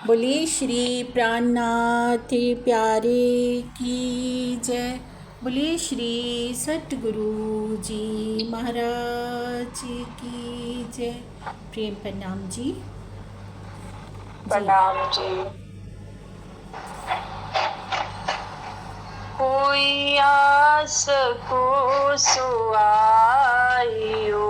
बोलिए श्री प्राणनाथ प्यारे की जय। बोलिए श्री सतगुरु जी महाराज की जय। प्रेम प्रणाम जी। जी प्रणाम जी। कोई आस को सुआइयो,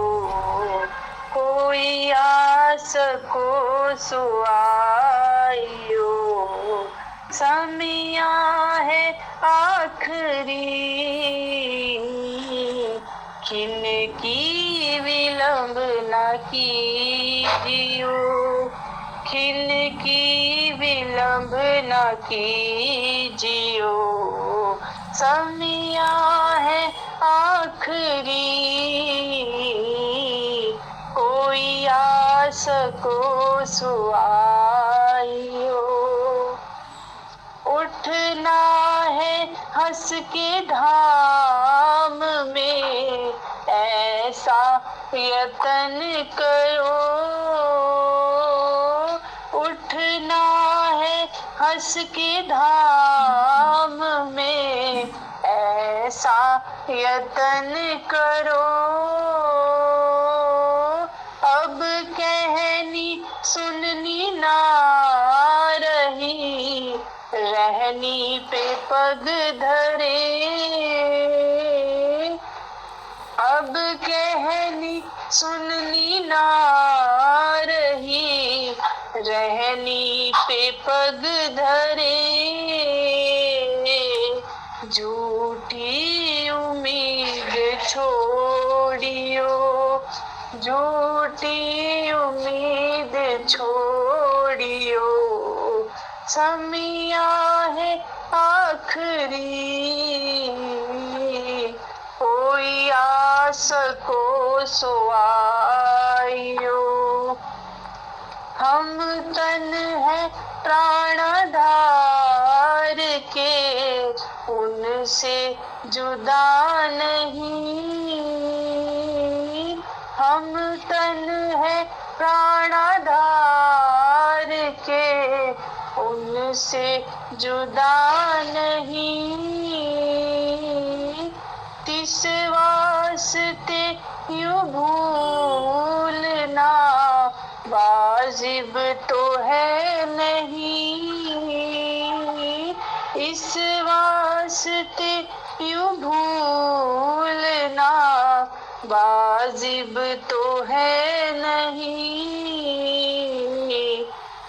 कोई आस को सुआइयो, समिया है आखरी, किन की विलंब न कीजियो, खिन की विलंब न कीजियो, समिया है आखरी, कोई आस को सुआइयो। उठना है हंस के धाम में, ऐसा यतन करो, उठना है हंस के धाम में, ऐसा यतन करो, अब कहनी सुननी ना रही, रहनी पे पग धरे, अब कहनी सुननी ना रही, रहनी पे पग धरे, झूठी उम्मीद छोड़ियो, झूठी उम्मीद छोड़ियो, समिया है आखरी, कोई आस को सुआइयो। हम तन है प्राणधार के, उनसे जुदा नहीं, हम तन है प्राणधार के, उनसे जुदा नहीं, तिस वास्ते यूं भूलना वाजिब तो है नहीं, इस वास्ते यूं भूलना वाजिब तो है नहीं,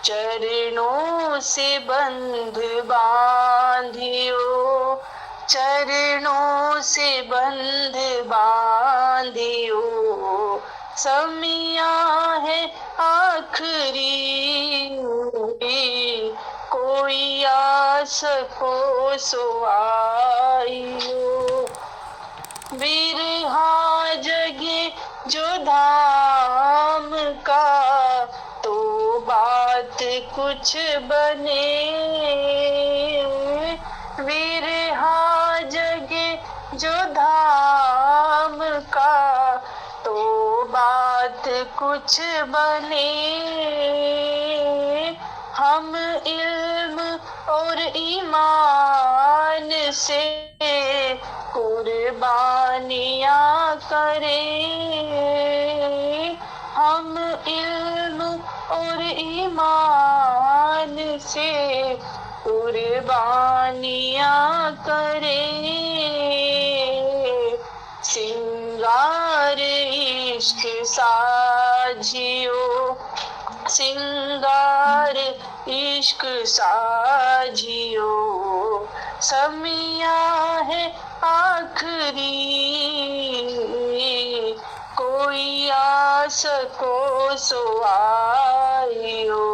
चरणों से बंध बांधियो, चरणों से बंध बांधियो, समिया है आखरी, कोई आस को सुआइयो। बिरहा जगे जो धाम का, तो बात कुछ बने, बिरहा जगे जो धाम का, तो बात कुछ बने, हम इल्म और ईमान से कुर्बानियाँ करें, हम इल्म और ईमान से कुर्बानियाँ करें, सिंगार इश्क साजियो, सिंगार इश्क साजियो, समिया है आखरी, कोई आस को सुआइयो,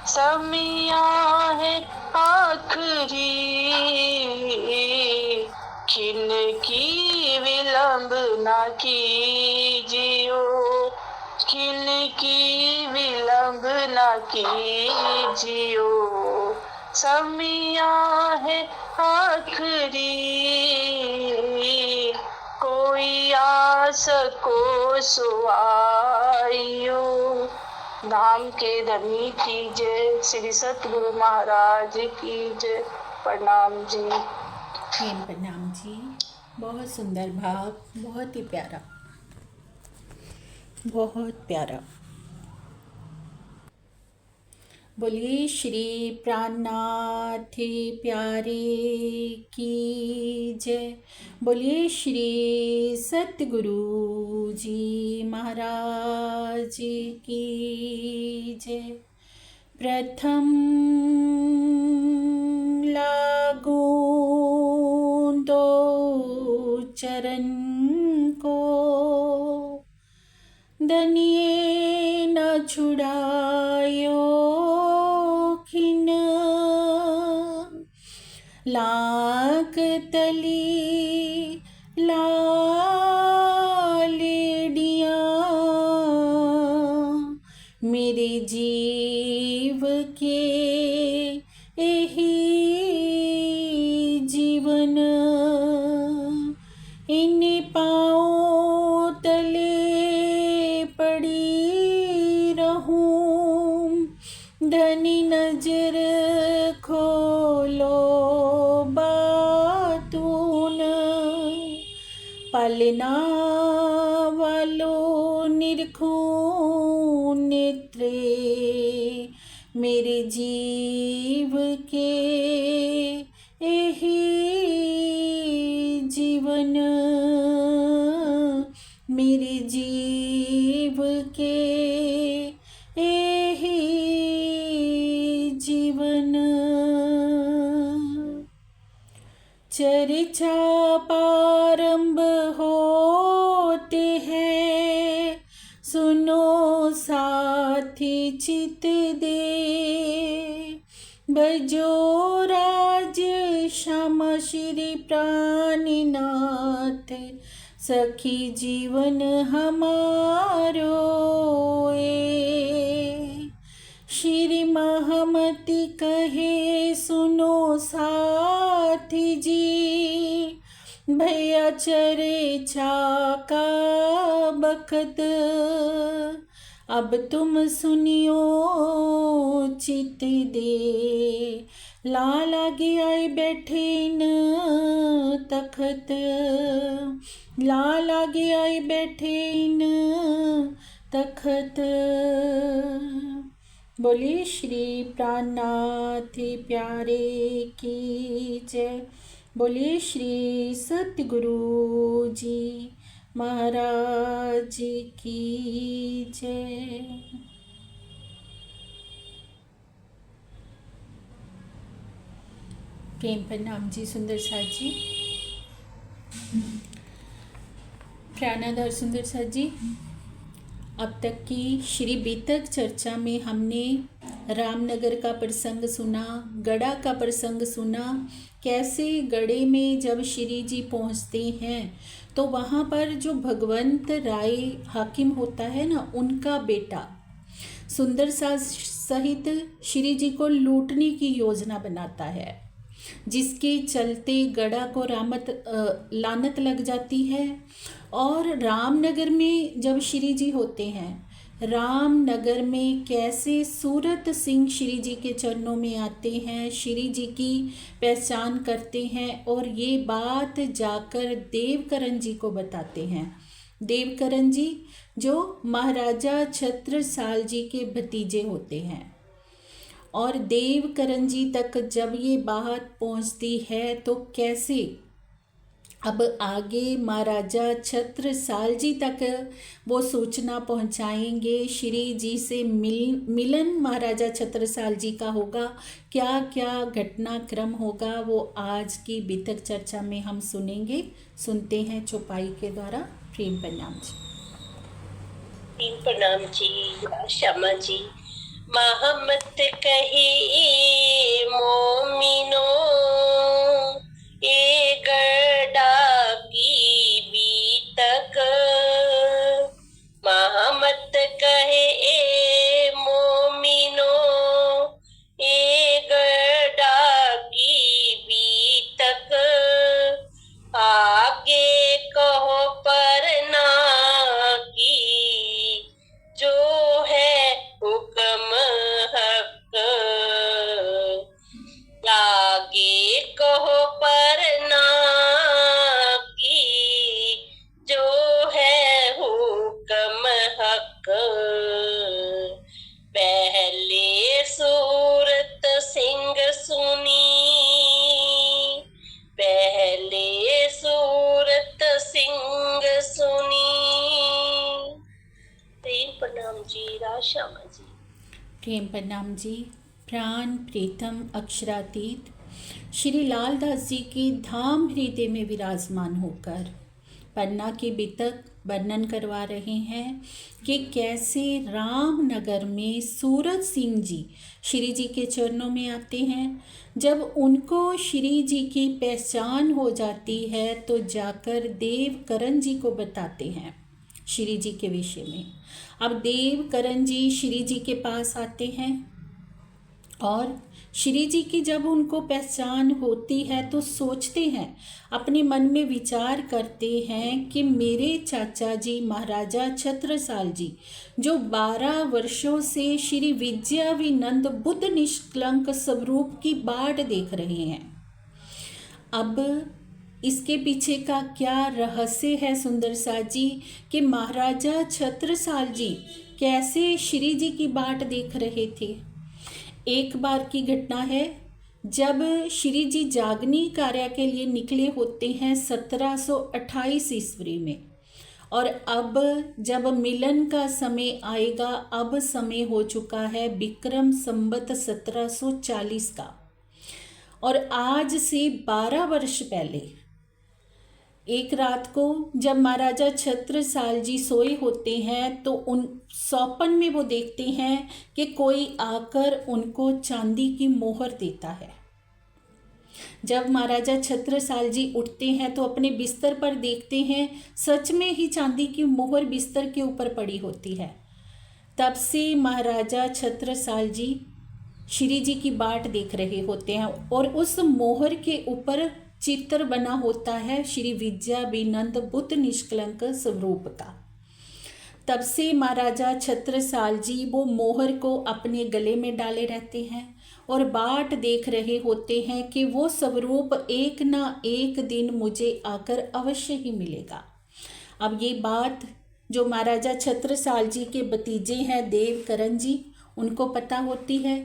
समिया है आखरी, खिन की विलंब ना कीजियो, खिन की विलंब ना कीजियो, समिया है आखरी, कोई आस को सुआइयो। धाम के धनी की जय, श्री सतगुरु महाराज की जय। प्रणाम जी। प्रेम प्रणाम जी। बहुत सुंदर भाव, बहुत ही प्यारा, बहुत प्यारा। बोलिए श्री प्राणनाथ प्यारे की जय। बोलिए श्री सतगुरु जी महाराज की जय। प्रथम लागू दो चरण को, दनिये न छुड़ायो खिन, लाख तली लालेडिया, मेरे जीव के यही जीवन, इन पाँव तले पड़ी रहूं, धनी नजर खोलो बातून, पालना वालों निरखूं नेत्रे, मेरे जीव के यही जीवन, मेरे जीव के यही जीवन। चर्चा प्रारंभ होते हैं, सुनो साथी चित दे, भजो राज श्यामा श्री प्राणनाथ, सखी जीवन हमारो ए। श्री महामति कहे सुनो साथी जी, भैया चर्चा का बखत, अब तुम सुनियो चित दे, लाल आगे आए बैठे न तखत, लाल आगे आए बैठे न तखत। बोलिए श्री प्राणनाथ प्यारे की जय। बोलिए श्री सतगुरु जी महाराज की जय। प्रेम प्रणाम जी सुंदर साथ जी। प्राणाधार सुंदर साथ जी, अब तक की श्री बीतक चर्चा में हमने रामनगर का प्रसंग सुना, गड़ा का प्रसंग सुना। कैसे गड़े में जब श्री जी पहुंचते हैं तो वहाँ पर जो भगवंत राय हाकिम होता है ना, उनका बेटा सुंदर सा सहित श्री जी को लूटने की योजना बनाता है, जिसके चलते गड़ा को लानत लग जाती है। और रामनगर में जब श्री जी होते हैं, रामनगर में कैसे सूरत सिंह श्री जी के चरणों में आते हैं, श्री जी की पहचान करते हैं और ये बात जाकर देवकरण जी को बताते हैं। देवकरण जी जो महाराजा छत्रसाल जी के भतीजे होते हैं, और देवकरण जी तक जब ये बात पहुंचती है तो कैसे अब आगे महाराजा छत्रसाल जी तक वो सूचना पहुंचाएंगे, श्री जी से मिलन महाराजा छत्रसाल जी का होगा, क्या क्या घटनाक्रम होगा वो आज की बीतक चर्चा में हम सुनेंगे। सुनते हैं चौपाई के द्वारा। प्रेम प्रणाम जी। प्रेम प्रणाम जी। श्यामा जी। महमत कहे मोमिनो, ए गड़ा की बीतक, महमत कहे मोमिनो, ए गड़ा की बीतक, आगे कहो पर ना की जो है वो प्रणाम जी। प्राण प्रीतम अक्षरातीत श्री लालदास जी की धाम हृदय में विराजमान होकर पन्ना के बीतक वर्णन करवा रहे हैं कि कैसे रामनगर में सूरत सिंह जी श्री जी के चरणों में आते हैं। जब उनको श्री जी की पहचान हो जाती है तो जाकर देवकरण जी को बताते हैं श्री जी के विषय में। अब देवकरण जी श्री जी के पास आते हैं और श्री जी की जब उनको पहचान होती है तो सोचते हैं, अपने मन में विचार करते हैं कि मेरे चाचा जी महाराजा छत्रसाल जी जो 12 वर्षों से श्री विद्याविनंद बुद्ध निष्कलंक स्वरूप की बाट देख रहे हैं। अब इसके पीछे का क्या रहस्य है सुंदर सा जी कि महाराजा छत्रसाल जी कैसे श्री जी की बाट देख रहे थे। एक बार की घटना है, जब श्री जी जागनी कार्य के लिए निकले होते हैं 1728 ईस्वी में, और अब जब मिलन का समय आएगा, अब समय हो चुका है विक्रम संवत 1740 का, और आज से 12 वर्ष पहले एक रात को जब महाराजा छत्रसाल जी सोए होते हैं तो उन सौपन में वो देखते हैं कि कोई आकर उनको चांदी की मोहर देता है। जब महाराजा छत्रसाल जी उठते हैं तो अपने बिस्तर पर देखते हैं, सच में ही चांदी की मोहर बिस्तर के ऊपर पड़ी होती है। तब से महाराजा छत्रसाल जी श्री जी की बाट देख रहे होते हैं और उस मोहर के ऊपर चित्र बना होता है श्री विद्याविनंद बुद्ध निष्कलंक स्वरूप का। तब से महाराजा छत्रसाल जी वो मोहर को अपने गले में डाले रहते हैं और बाट देख रहे होते हैं कि वो स्वरूप एक ना एक दिन मुझे आकर अवश्य ही मिलेगा। अब ये बात जो महाराजा छत्रसाल जी के भतीजे हैं देवकरण जी, उनको पता होती है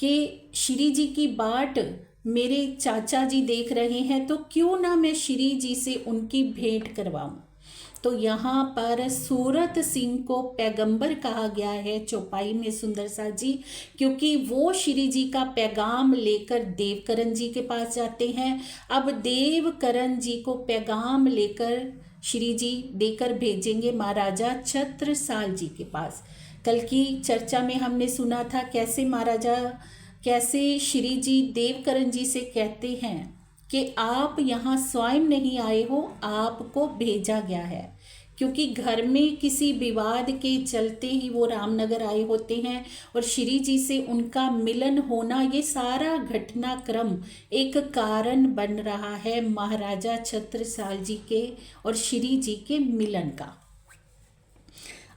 कि श्री जी की बाट मेरे चाचा जी देख रहे हैं, तो क्यों ना मैं श्री जी से उनकी भेंट करवाऊं। तो यहाँ पर सूरत सिंह को पैगंबर कहा गया है चौपाई में सुंदर सा जी, क्योंकि वो श्री जी का पैगाम लेकर देवकरण जी के पास जाते हैं। अब देवकरण जी को पैगाम लेकर श्री जी देकर भेजेंगे महाराजा छत्रसाल जी के पास। कल की चर्चा में हमने सुना था कैसे श्री जी देवकरण जी से कहते हैं कि आप यहाँ स्वयं नहीं आए हो, आपको भेजा गया है, क्योंकि घर में किसी विवाद के चलते ही वो रामनगर आए होते हैं और श्री जी से उनका मिलन होना, ये सारा घटनाक्रम एक कारण बन रहा है महाराजा छत्रसाल जी के और श्री जी के मिलन का।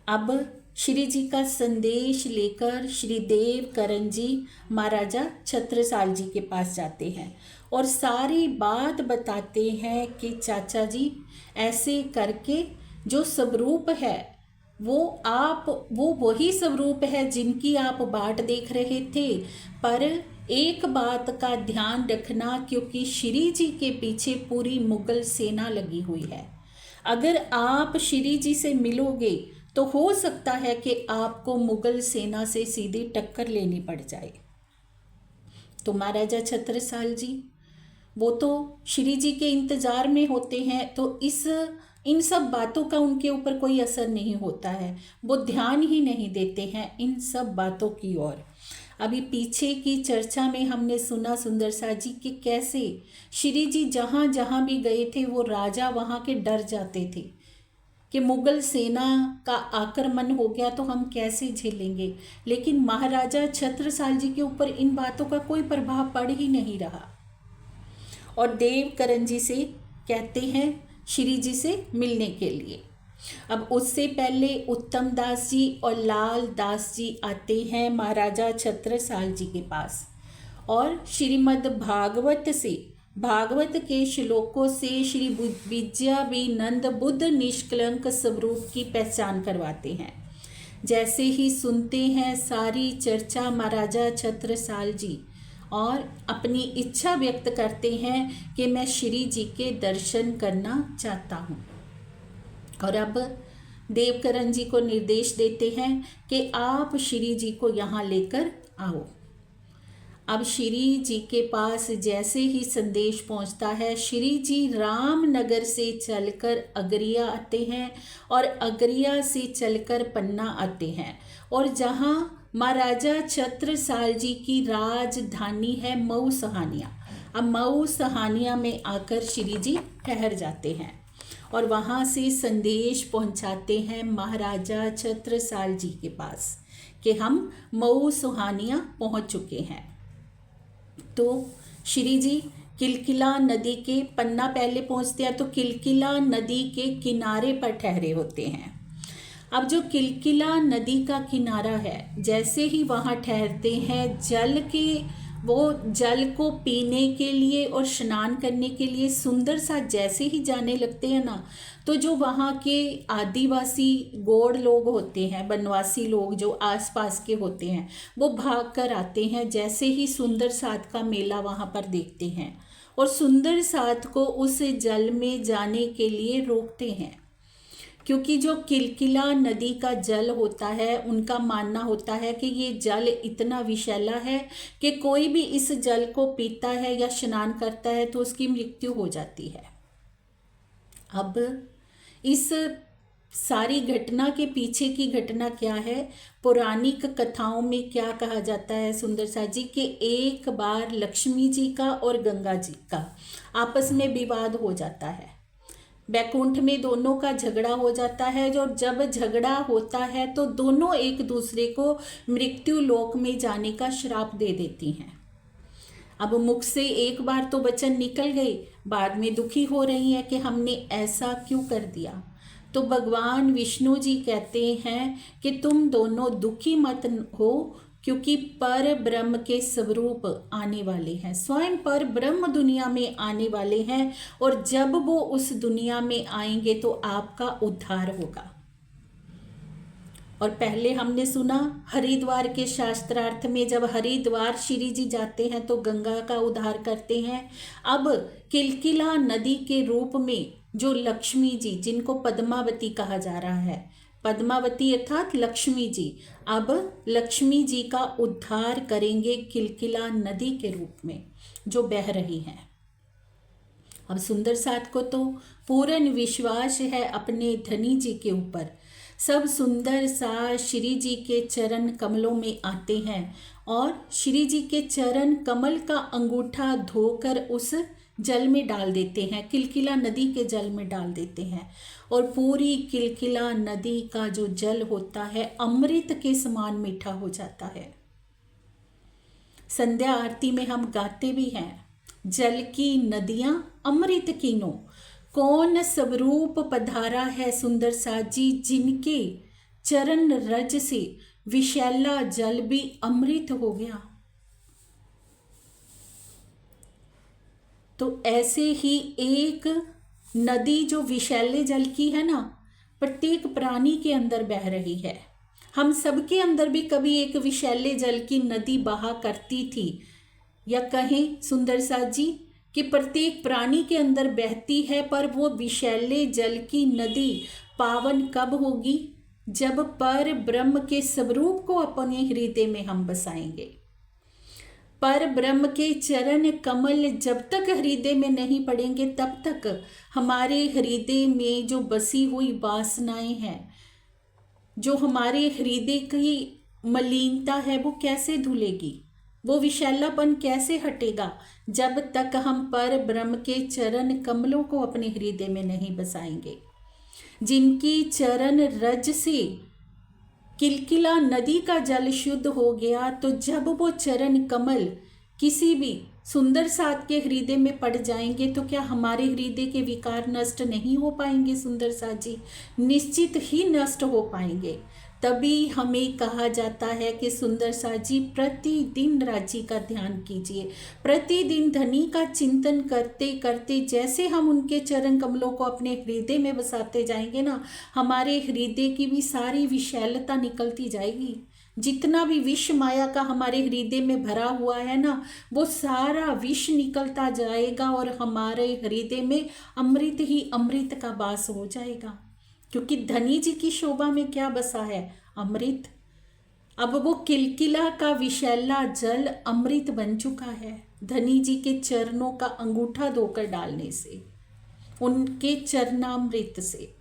अब श्री जी का संदेश लेकर श्री देवकरण जी महाराजा छत्रसाल जी के पास जाते हैं और सारी बात बताते हैं कि चाचा जी ऐसे करके जो स्वरूप है वो वही स्वरूप है जिनकी आप बाट देख रहे थे, पर एक बात का ध्यान रखना, क्योंकि श्री जी के पीछे पूरी मुगल सेना लगी हुई है। अगर आप श्री जी से मिलोगे तो हो सकता है कि आपको मुगल सेना से सीधी टक्कर लेनी पड़ जाए। तो महाराजा छत्रसाल जी वो तो श्री जी के इंतज़ार में होते हैं, तो इन सब बातों का उनके ऊपर कोई असर नहीं होता है, वो ध्यान ही नहीं देते हैं इन सब बातों की ओर। अभी पीछे की चर्चा में हमने सुना सुंदर सा जी कि कैसे श्री जी जहाँ जहाँ भी गए थे वो राजा वहाँ के डर जाते थे कि मुगल सेना का आक्रमण हो गया तो हम कैसे झेलेंगे, लेकिन महाराजा छत्रसाल जी के ऊपर इन बातों का कोई प्रभाव पड़ ही नहीं रहा और देवकरण जी से कहते हैं श्री जी से मिलने के लिए। अब उससे पहले उत्तम दास जी और लाल दास जी आते हैं महाराजा छत्रसाल जी के पास और श्रीमद् भागवत के श्लोकों से श्री विद्याविनंद बुद्ध निष्कलंक स्वरूप की पहचान करवाते हैं। जैसे ही सुनते हैं सारी चर्चा महाराजा छत्रसाल जी और अपनी इच्छा व्यक्त करते हैं कि मैं श्री जी के दर्शन करना चाहता हूँ। और अब देवकरण जी को निर्देश देते हैं कि आप श्री जी को यहाँ लेकर आओ। अब श्री जी के पास जैसे ही संदेश पहुंचता है, श्री जी रामनगर से चलकर अगरिया आते हैं और अगरिया से चलकर पन्ना आते हैं, और जहां महाराजा छत्रसाल जी की राजधानी है मऊ सहानिया, अब मऊ सहानिया में आकर श्री जी ठहर जाते हैं और वहाँ से संदेश पहुँचाते हैं महाराजा छत्रसाल जी के पास कि हम मऊ सुहानिया पहुँच चुके हैं। तो श्री जी किलकिला नदी के, पन्ना पहले पहुँचते हैं तो किलकिला नदी के किनारे पर ठहरे होते हैं। अब जो किलकिला नदी का किनारा है, जैसे ही वहाँ ठहरते हैं, जल को पीने के लिए और स्नान करने के लिए सुंदर सा जैसे ही जाने लगते हैं ना, तो जो वहाँ के आदिवासी गौड़ लोग होते हैं, बनवासी लोग जो आसपास के होते हैं, वो भाग कर आते हैं जैसे ही सुंदर साथ का मेला वहाँ पर देखते हैं, और सुंदर साथ को उस जल में जाने के लिए रोकते हैं, क्योंकि जो किलकिला नदी का जल होता है, उनका मानना होता है कि ये जल इतना विषैला है कि कोई भी इस जल को पीता है या स्नान करता है तो उसकी मृत्यु हो जाती है। अब इस सारी घटना के पीछे की घटना क्या है, पौराणिक कथाओं में क्या कहा जाता है सुंदर सा जी कि एक बार लक्ष्मी जी का और गंगा जी का आपस में विवाद हो जाता है, बैकुंठ में दोनों का झगड़ा हो जाता है। जो जब झगड़ा होता है तो दोनों एक दूसरे को मृत्यु लोक में जाने का श्राप दे देती हैं। अब मुख से एक बार तो वचन निकल गई, बाद में दुखी हो रही है कि हमने ऐसा क्यों कर दिया। तो भगवान विष्णु जी कहते हैं कि तुम दोनों दुखी मत हो, क्योंकि पर ब्रह्म के स्वरूप आने वाले हैं, स्वयं पर ब्रह्म दुनिया में आने वाले हैं, और जब वो उस दुनिया में आएंगे तो आपका उद्धार होगा। और पहले हमने सुना हरिद्वार के शास्त्रार्थ में, जब हरिद्वार श्री जी जाते हैं तो गंगा का उद्धार करते हैं। अब किलकिला नदी के रूप में जो लक्ष्मी जी, जिनको पद्मावती कहा जा रहा है, पद्मावती अर्थात लक्ष्मी जी, अब लक्ष्मी जी का उद्धार करेंगे किलकिला नदी के रूप में जो बह रही है। अब सुंदर साथ को तो पूर्ण विश्वास है अपने धनी जी के ऊपर। सब सुंदर सा श्री जी के चरण कमलों में आते हैं और श्री जी के चरण कमल का अंगूठा धोकर उस जल में डाल देते हैं, किलकिला नदी के जल में डाल देते हैं, और पूरी किलकिला नदी का जो जल होता है अमृत के समान मीठा हो जाता है। संध्या आरती में हम गाते भी हैं, जल की नदियां अमृत कीनो, कौन स्वरूप पधारा है सुंदर साजी, जिनके चरण रज से विशैला जल भी अमृत हो गया। तो ऐसे ही एक नदी जो विशैले जल की है ना, प्रत्येक प्राणी के अंदर बह रही है। हम सबके अंदर भी कभी एक विशैले जल की नदी बहा करती थी, या कहें सुंदर साथ जी कि प्रत्येक प्राणी के अंदर बहती है, पर वो विशैले जल की नदी पावन कब होगी, जब पर ब्रह्म के स्वरूप को अपने हृदय में हम बसाएंगे। पर ब्रह्म के चरण कमल जब तक हृदय में नहीं पड़ेंगे, तब तक हमारे हृदय में जो बसी हुई वासनाएं हैं, जो हमारे हृदय की मलिनता है, वो कैसे धुलेगी, वो विशैलापन कैसे हटेगा, जब तक हम पर ब्रह्म के चरण कमलों को अपने हृदय में नहीं बसाएंगे। जिनकी चरण रज से किलकिला नदी का जल शुद्ध हो गया, तो जब वो चरण कमल किसी भी सुंदर साथ के हृदय में पड़ जाएंगे, तो क्या हमारे हृदय के विकार नष्ट नहीं हो पाएंगे सुंदर साथ जी? निश्चित ही नष्ट हो पाएंगे। तभी हमें कहा जाता है कि सुंदर साथ जी प्रतिदिन राजी का ध्यान कीजिए, प्रतिदिन धनी का चिंतन करते करते जैसे हम उनके चरण कमलों को अपने हृदय में बसाते जाएंगे ना, हमारे हृदय की भी सारी विशैलता निकलती जाएगी। जितना भी विष माया का हमारे हृदय में भरा हुआ है ना, वो सारा विष निकलता जाएगा और हमारे हृदय में अमृत ही अमृत का वास हो जाएगा। क्योंकि धनी जी की शोभा में क्या बसा है? अमृत। अब वो किलकिला का विशैला जल अमृत बन चुका है धनी जी के चरणों का अंगूठा धोकर डालने से, उनके चरणामृत से।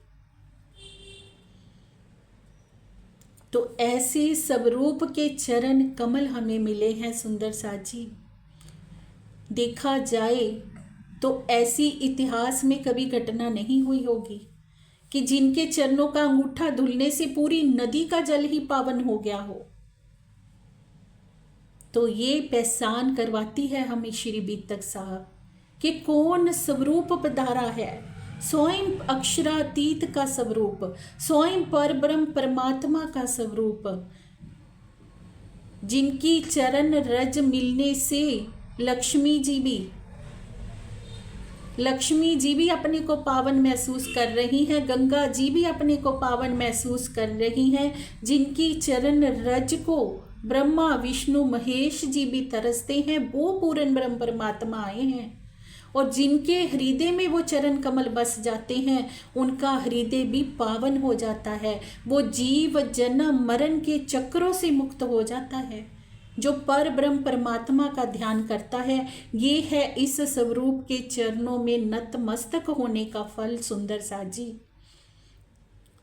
तो ऐसे स्वरूप के चरण कमल हमें मिले हैं सुंदर साथ जी। देखा जाए तो ऐसी इतिहास में कभी घटना नहीं हुई होगी कि जिनके चरणों का अंगूठा धुलने से पूरी नदी का जल ही पावन हो गया हो। तो ये पहचान करवाती है हमें श्री बीतक साहब कि कौन स्वरूप पधारा है, स्वयं अक्षरातीत का स्वरूप, स्वयं परब्रह्म परमात्मा का स्वरूप, जिनकी चरण रज मिलने से लक्ष्मी जी भी अपने को पावन महसूस कर रही हैं, गंगा जी भी अपने को पावन महसूस कर रही हैं, जिनकी चरण रज को ब्रह्मा विष्णु महेश जी भी तरसते हैं, वो पूर्ण ब्रह्म परमात्मा आए हैं। और जिनके हृदय में वो चरण कमल बस जाते हैं, उनका हृदय भी पावन हो जाता है, वो जीव जन्म मरण के चक्रों से मुक्त हो जाता है। जो पर ब्रह्म परमात्मा का ध्यान करता है, ये है इस स्वरूप के चरणों में नतमस्तक होने का फल सुंदर साथ जी।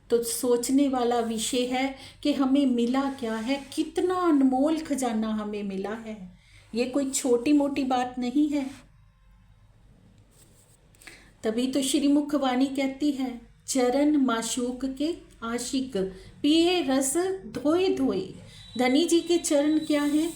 तो सोचने वाला विषय है कि हमें मिला क्या है, कितना अनमोल खजाना हमें मिला है। ये कोई छोटी मोटी बात नहीं है। तभी तो श्री मुखवाणी कहती है, चरण माशूक के आशिक पिए रस धोए धोए। धनी जी के चरण क्या हैं?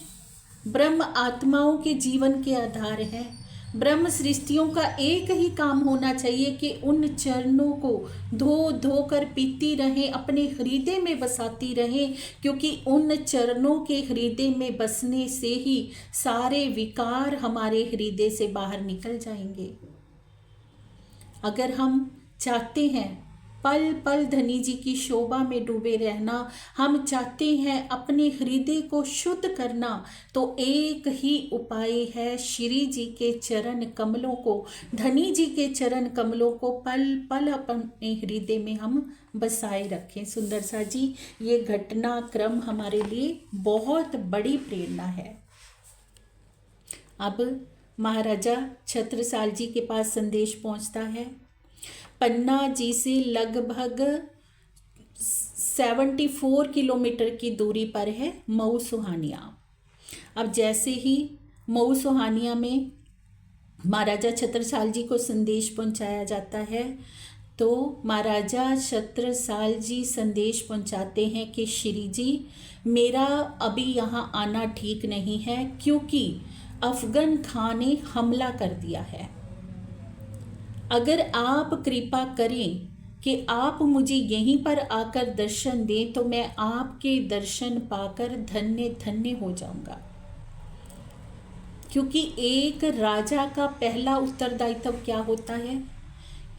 ब्रह्म आत्माओं के जीवन के आधार है। ब्रह्म सृष्टियों का एक ही काम होना चाहिए कि उन चरणों को धो धो कर पीती रहें, अपने हृदय में बसाती रहें, क्योंकि उन चरणों के हृदय में बसने से ही सारे विकार हमारे हृदय से बाहर निकल जाएंगे। अगर हम चाहते हैं पल पल धनी जी की शोभा में डूबे रहना, हम चाहते हैं अपने हृदय को शुद्ध करना, तो एक ही उपाय है, श्री जी के चरण कमलों को, धनी जी के चरण कमलों को पल पल अपने हृदय में हम बसाए रखें। सुंदर सा जी, ये घटनाक्रम हमारे लिए बहुत बड़ी प्रेरणा है। अब महाराजा छत्रसाल जी के पास संदेश पहुंचता है। पन्ना जी से लगभग 74 किलोमीटर की दूरी पर है मऊ सुहानिया। अब जैसे ही मऊ सुहानिया में महाराजा छत्रसाल जी को संदेश पहुंचाया जाता है, तो महाराजा छत्रसाल जी संदेश पहुंचाते हैं कि श्री जी, मेरा अभी यहाँ आना ठीक नहीं है, क्योंकि अफगन खान ने हमला कर दिया है। अगर आप कृपा करें कि आप मुझे यहीं पर आकर दर्शन दें, तो मैं आपके दर्शन पाकर धन्य धन्य हो जाऊंगा। क्योंकि एक राजा का पहला उत्तरदायित्व क्या होता है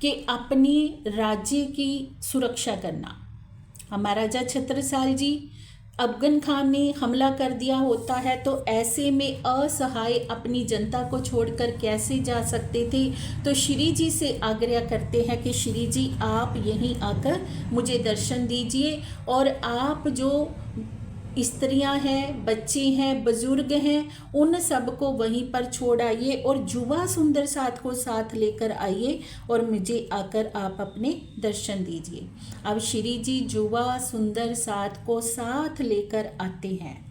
कि अपने राज्य की सुरक्षा करना। महाराजा छत्रसाल जी, अफगन खान ने हमला कर दिया होता है, तो ऐसे में असहाय अपनी जनता को छोड़कर कैसे जा सकते थे। तो श्री जी से आग्रह करते हैं कि श्री जी, आप यहीं आकर मुझे दर्शन दीजिए, और आप जो स्त्रियां हैं, बच्चे हैं, बुजुर्ग हैं, उन सबको वहीं पर छोड़ आइए, और युवा सुंदर साथ को साथ लेकर आइए, और मुझे आकर आप अपने दर्शन दीजिए। अब श्री जी युवा सुंदर साथ को साथ लेकर आते हैं,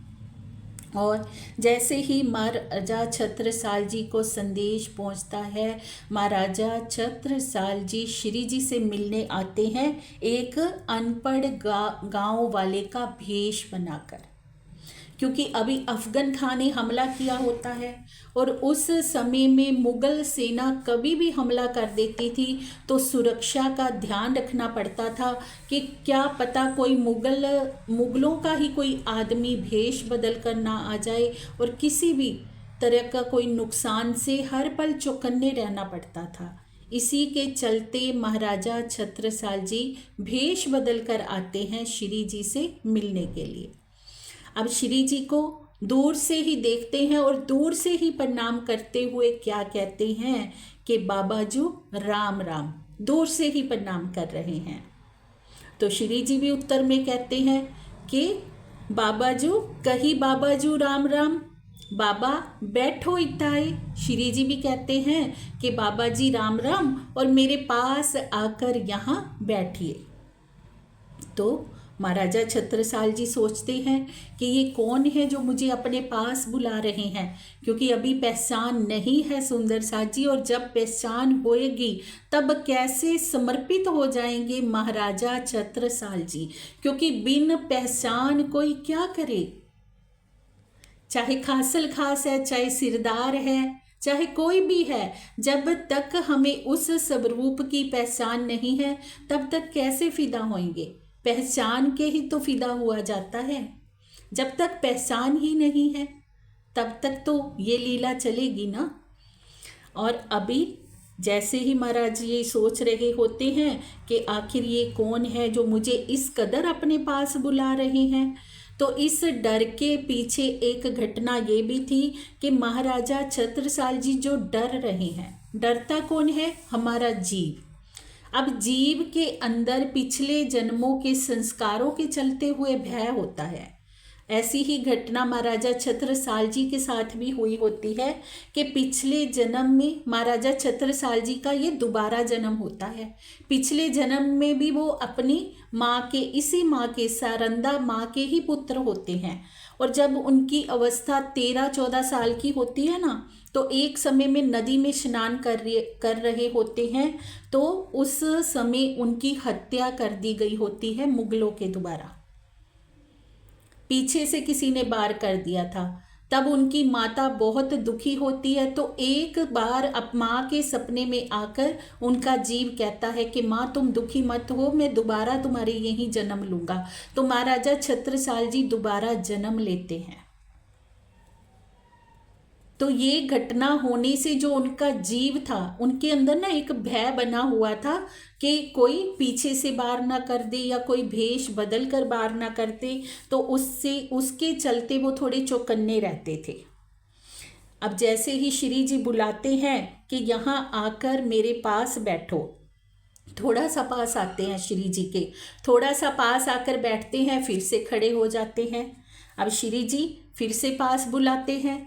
और जैसे ही महाराजा छत्रसाल जी को संदेश पहुंचता है, महाराजा छत्रसाल जी श्री जी से मिलने आते हैं एक अनपढ़ गांव वाले का भेष बनाकर, क्योंकि अभी अफगन खान ने हमला किया होता है, और उस समय में मुगल सेना कभी भी हमला कर देती थी तो सुरक्षा का ध्यान रखना पड़ता था कि क्या पता कोई मुगलों का ही कोई आदमी भेष बदल कर ना आ जाए, और किसी भी तरह का कोई नुकसान से हर पल चौकन्ने रहना पड़ता था। इसी के चलते महाराजा छत्रसाल जी भेष बदल कर आते हैं श्री जी से मिलने के लिए। अब श्री जी को दूर से ही देखते हैं, और दूर से ही प्रणाम करते हुए क्या कहते हैं कि बाबाजू राम राम, दूर से ही प्रणाम कर रहे हैं। तो श्री जी भी उत्तर में कहते हैं कि बाबाजू कही बाबाजू राम राम, बाबा बैठो इताए। श्री जी भी कहते हैं कि बाबा जी राम राम और मेरे पास आकर यहाँ बैठिए। तो महाराजा छत्रसाल जी सोचते हैं कि ये कौन है जो मुझे अपने पास बुला रहे हैं, क्योंकि अभी पहचान नहीं है सुंदर साथ जी, और जब पहचान होएगी तब कैसे समर्पित हो जाएंगे महाराजा छत्रसाल जी, क्योंकि बिन पहचान कोई क्या करे। चाहे खासल खास है, चाहे सिरदार है, चाहे कोई भी है, जब तक हमें उस स्वरूप की पहचान नहीं है तब तक कैसे फिदा होंगे। पहचान के ही तो फिदा हुआ जाता है। जब तक पहचान ही नहीं है तब तक तो ये लीला चलेगी ना। और अभी जैसे ही महाराज ये सोच रहे होते हैं कि आखिर ये कौन है जो मुझे इस कदर अपने पास बुला रहे हैं, तो इस डर के पीछे एक घटना ये भी थी कि महाराजा छत्रसाल जी जो डर रहे हैं, डरता कौन है? हमारा जीव। अब जीव के अंदर पिछले जन्मों के संस्कारों के चलते हुए भय होता है। ऐसी ही घटना महाराजा छत्रसाल जी के साथ भी हुई होती है कि पिछले जन्म में महाराजा छत्रसाल जी का ये दोबारा जन्म होता है। पिछले जन्म में भी वो अपनी माँ के, इसी माँ के, सारंदा माँ के ही पुत्र होते हैं। और जब उनकी अवस्था 13-14 साल की होती है ना, तो एक समय में नदी में स्नान कर रहे होते हैं, तो उस समय उनकी हत्या कर दी गई होती है मुगलों के द्वारा। पीछे से किसी ने वार कर दिया था। तब उनकी माता बहुत दुखी होती है, तो एक बार अब माँ के सपने में आकर उनका जीव कहता है कि माँ तुम दुखी मत हो, मैं दोबारा तुम्हारे यहीं जन्म लूँगा। तो महाराजा छत्रसाल जी दोबारा जन्म लेते हैं। तो ये घटना होने से जो उनका जीव था, उनके अंदर ना एक भय बना हुआ था कि कोई पीछे से वार ना कर दे या कोई भेष बदल कर वार ना कर दे, तो उसके चलते वो थोड़े चौकन्ने रहते थे। अब जैसे ही श्री जी बुलाते हैं कि यहाँ आकर मेरे पास बैठो, थोड़ा सा पास आते हैं श्री जी के, थोड़ा सा पास आकर बैठते हैं, फिर से खड़े हो जाते हैं। अब श्री जी फिर से पास बुलाते हैं।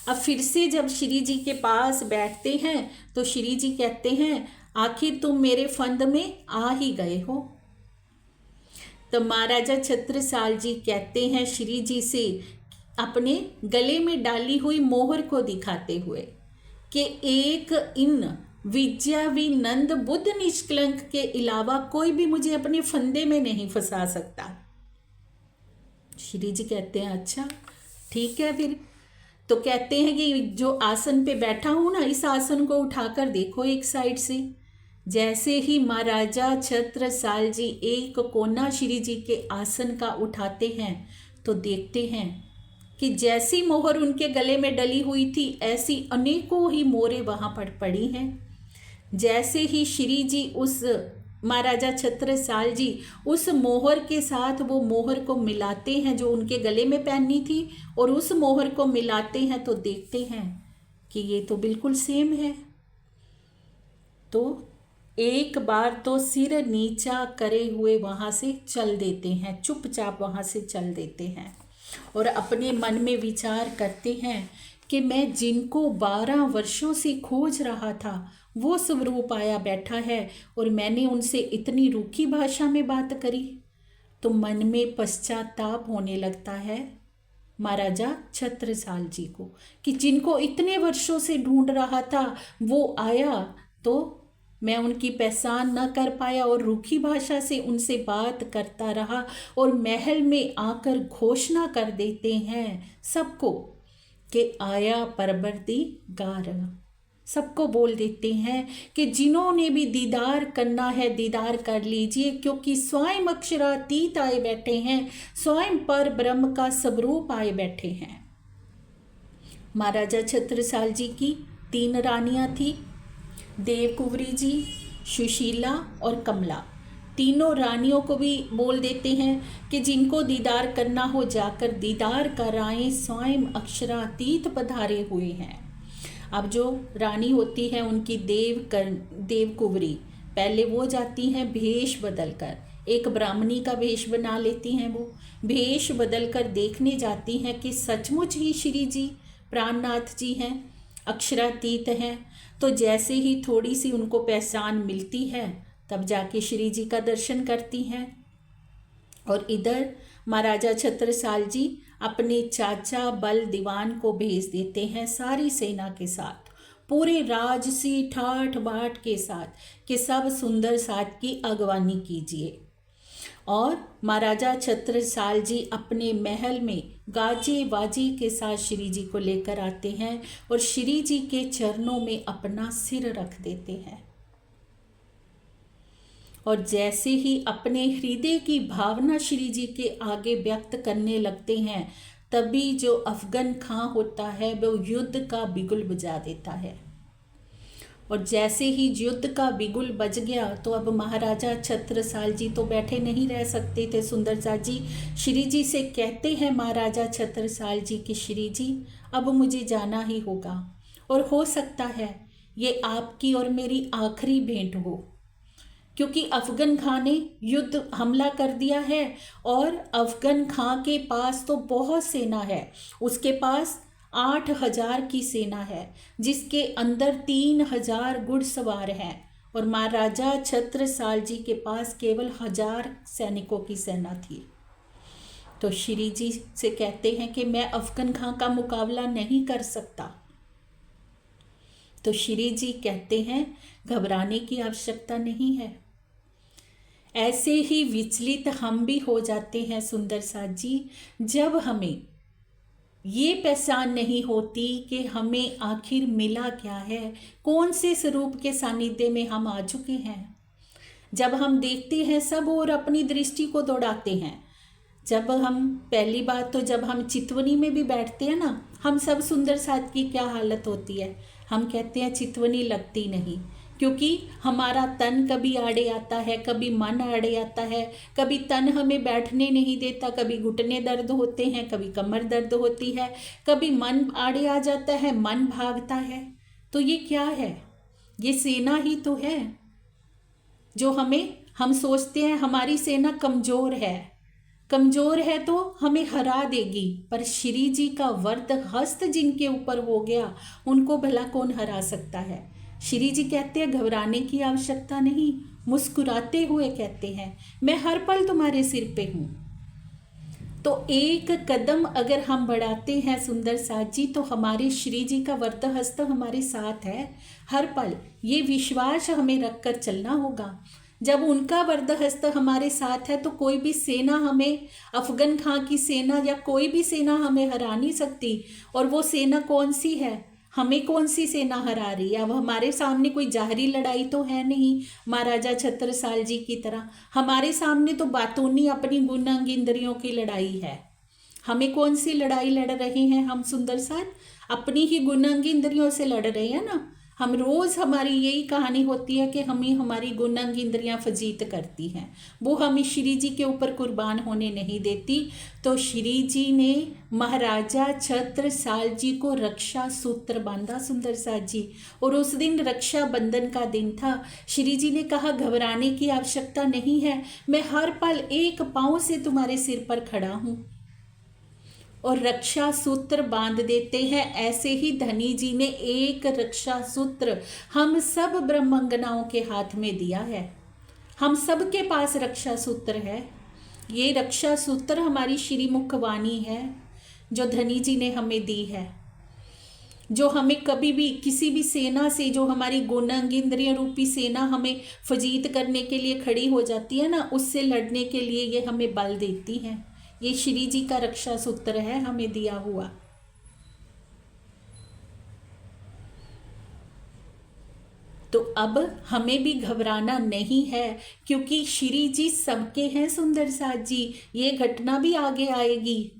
अब फिर से जब श्री जी के पास बैठते हैं तो श्री जी कहते हैं आखिर तुम मेरे फंद में आ ही गए हो। तो महाराजा छत्रसाल जी कहते हैं श्री जी से, अपने गले में डाली हुई मोहर को दिखाते हुए कि एक इन विद्याविनंद बुद्ध निष्कलंक के अलावा कोई भी मुझे अपने फंदे में नहीं फंसा सकता। श्री जी कहते हैं अच्छा ठीक है फिर। तो कहते हैं कि जो आसन पे बैठा हूँ ना, इस आसन को उठाकर देखो एक साइड से। जैसे ही महाराजा छत्रसाल जी एक कोना श्री जी के आसन का उठाते हैं तो देखते हैं कि जैसी मोहर उनके गले में डली हुई थी, ऐसी अनेकों ही मोहरें वहाँ पर पड़ी हैं। जैसे ही श्री जी उस महाराजा छत्रसाल जी उस मोहर के साथ वो मोहर को मिलाते हैं जो उनके गले में पहननी थी, और उस मोहर को मिलाते हैं तो देखते हैं कि ये तो बिल्कुल सेम है। तो एक बार तो सिर नीचा करे हुए वहाँ से चल देते हैं, चुपचाप वहाँ से चल देते हैं और अपने मन में विचार करते हैं कि मैं जिनको 12 वर्षों से खोज रहा था वो स्वरूप आया बैठा है और मैंने उनसे इतनी रूखी भाषा में बात करी। तो मन में पश्चाताप होने लगता है महाराजा छत्रसाल जी को कि जिनको इतने वर्षों से ढूंढ रहा था वो आया, तो मैं उनकी पहचान न कर पाया और रूखी भाषा से उनसे बात करता रहा, और महल में आकर घोषणा कर देते हैं सबको कि आया परवरदिगार। सबको बोल देते हैं कि जिन्होंने भी दीदार करना है दीदार कर लीजिए, क्योंकि स्वयं अक्षरातीत आए बैठे हैं, स्वयं पर ब्रह्म का स्वरूप आए बैठे हैं। महाराजा छत्रसाल जी की 3 रानियां थी, देवकुंवरी जी, सुशीला और कमला। तीनों रानियों को भी बोल देते हैं कि जिनको दीदार करना हो जाकर दीदार कराएं, स्वयं अक्षरातीत पधारे हुए हैं। अब जो रानी होती है उनकी देवकुंवरी, पहले वो जाती हैं भेष बदल कर, एक ब्राह्मणी का वेश बना लेती हैं। वो वेश बदल कर देखने जाती हैं कि सचमुच ही श्री जी प्राणनाथ जी हैं, अक्षरातीत हैं। तो जैसे ही थोड़ी सी उनको पहचान मिलती है तब जाके श्री जी का दर्शन करती हैं। और इधर महाराजा छत्रसाल जी अपने चाचा बल दीवान को भेज देते हैं सारी सेना के साथ, पूरे राजसी ठाठ बाट के साथ कि सब सुंदर साथ की अगवानी कीजिए। और महाराजा छत्रसाल जी अपने महल में गाजे बाजे के साथ श्री जी को लेकर आते हैं और श्री जी के चरणों में अपना सिर रख देते हैं। और जैसे ही अपने हृदय की भावना श्री जी के आगे व्यक्त करने लगते हैं, तभी जो अफगन खां होता है वो युद्ध का बिगुल बजा देता है। और जैसे ही युद्ध का बिगुल बज गया तो अब महाराजा छत्रसाल जी तो बैठे नहीं रह सकते थे। सुंदरसा जी श्री जी से कहते हैं महाराजा छत्रसाल जी कि श्री जी अब मुझे जाना ही होगा, और हो सकता है ये आपकी और मेरी आखिरी भेंट हो, क्योंकि अफगन खां ने युद्ध हमला कर दिया है और अफगन खां के पास तो बहुत सेना है। उसके पास 8,000 की सेना है, जिसके अंदर 3,000 घुड़सवार हैं, और महाराजा छत्रसाल जी के पास केवल 1,000 सैनिकों की सेना थी। तो श्री जी से कहते हैं कि मैं अफगन खां का मुकाबला नहीं कर सकता। तो श्री जी कहते हैं घबराने की आवश्यकता नहीं है। ऐसे ही विचलित हम भी हो जाते हैं सुंदर साथ जी, जब हमें ये पहचान नहीं होती कि हमें आखिर मिला क्या है, कौन से स्वरूप के सानिध्य में हम आ चुके हैं। जब हम देखते हैं सब और अपनी दृष्टि को दौड़ाते हैं। जब हम पहली बात तो जब हम चितवनी में भी बैठते हैं ना, हम सब सुंदर साथ की क्या हालत होती है, हम कहते हैं चितवनी लगती नहीं, क्योंकि हमारा तन कभी आड़े आता है, कभी मन आड़े आता है, कभी तन हमें बैठने नहीं देता, कभी घुटने दर्द होते हैं, कभी कमर दर्द होती है, कभी मन आड़े आ जाता है, मन भागता है। तो ये क्या है? ये सेना ही तो है जो हम सोचते हैं हमारी सेना कमज़ोर है तो हमें हरा देगी, पर श्री जी का वरद हस्त जिनके ऊपर हो गया उनको भला कौन हरा सकता है। श्री जी कहते हैं घबराने की आवश्यकता नहीं, मुस्कुराते हुए कहते हैं मैं हर पल तुम्हारे सिर पे हूँ। तो एक कदम अगर हम बढ़ाते हैं सुंदर साथ जी, तो हमारे श्री जी का वरद हस्त हमारे साथ है हर पल। ये विश्वास हमें रखकर चलना होगा। जब उनका वरद हस्त हमारे साथ है तो कोई भी सेना हमें, अफगन खां की सेना या कोई भी सेना हमें हरा नहीं सकती। और वो सेना कौन सी है, हमें कौन सी सेना हरा रही है? अब हमारे सामने कोई जाहरी लड़ाई तो है नहीं महाराजा छत्रसाल जी की तरह, हमारे सामने तो बातूनी अपनी गुणांग इंद्रियों की लड़ाई है। हमें कौन सी लड़ाई लड़ रहे हैं हम सुंदर साथ? अपनी ही गुणांग इंद्रियों से लड़ रहे हैं ना। हम रोज़ हमारी यही कहानी होती है कि हमें हमारी गुणांग इंद्रियां फजीत करती हैं, वो हमें श्री जी के ऊपर कुर्बान होने नहीं देती। तो श्री जी ने महाराजा छत्रसाल जी को रक्षा सूत्र बांधा सुंदर साथ जी, और उस दिन रक्षा बंधन का दिन था। श्री जी ने कहा घबराने की आवश्यकता नहीं है, मैं हर पल एक पाँव से तुम्हारे सिर पर खड़ा हूँ, और रक्षा सूत्र बांध देते हैं। ऐसे ही धनी जी ने एक रक्षा सूत्र हम सब ब्रह्मंगनाओं के हाथ में दिया है। हम सब के पास रक्षा सूत्र है। ये रक्षा सूत्र हमारी श्री मुखवाणी है जो धनी जी ने हमें दी है, जो हमें कभी भी किसी भी सेना से, जो हमारी गुणांग इंद्रिय रूपी सेना हमें फजीत करने के लिए खड़ी हो जाती है ना, उससे लड़ने के लिए ये हमें बल देती है। ये श्री जी का रक्षा सूत्र है हमें दिया हुआ। तो अब हमें भी घबराना नहीं है, क्योंकि श्री जी सबके हैं सुंदर साथ जी। ये घटना भी आगे आएगी।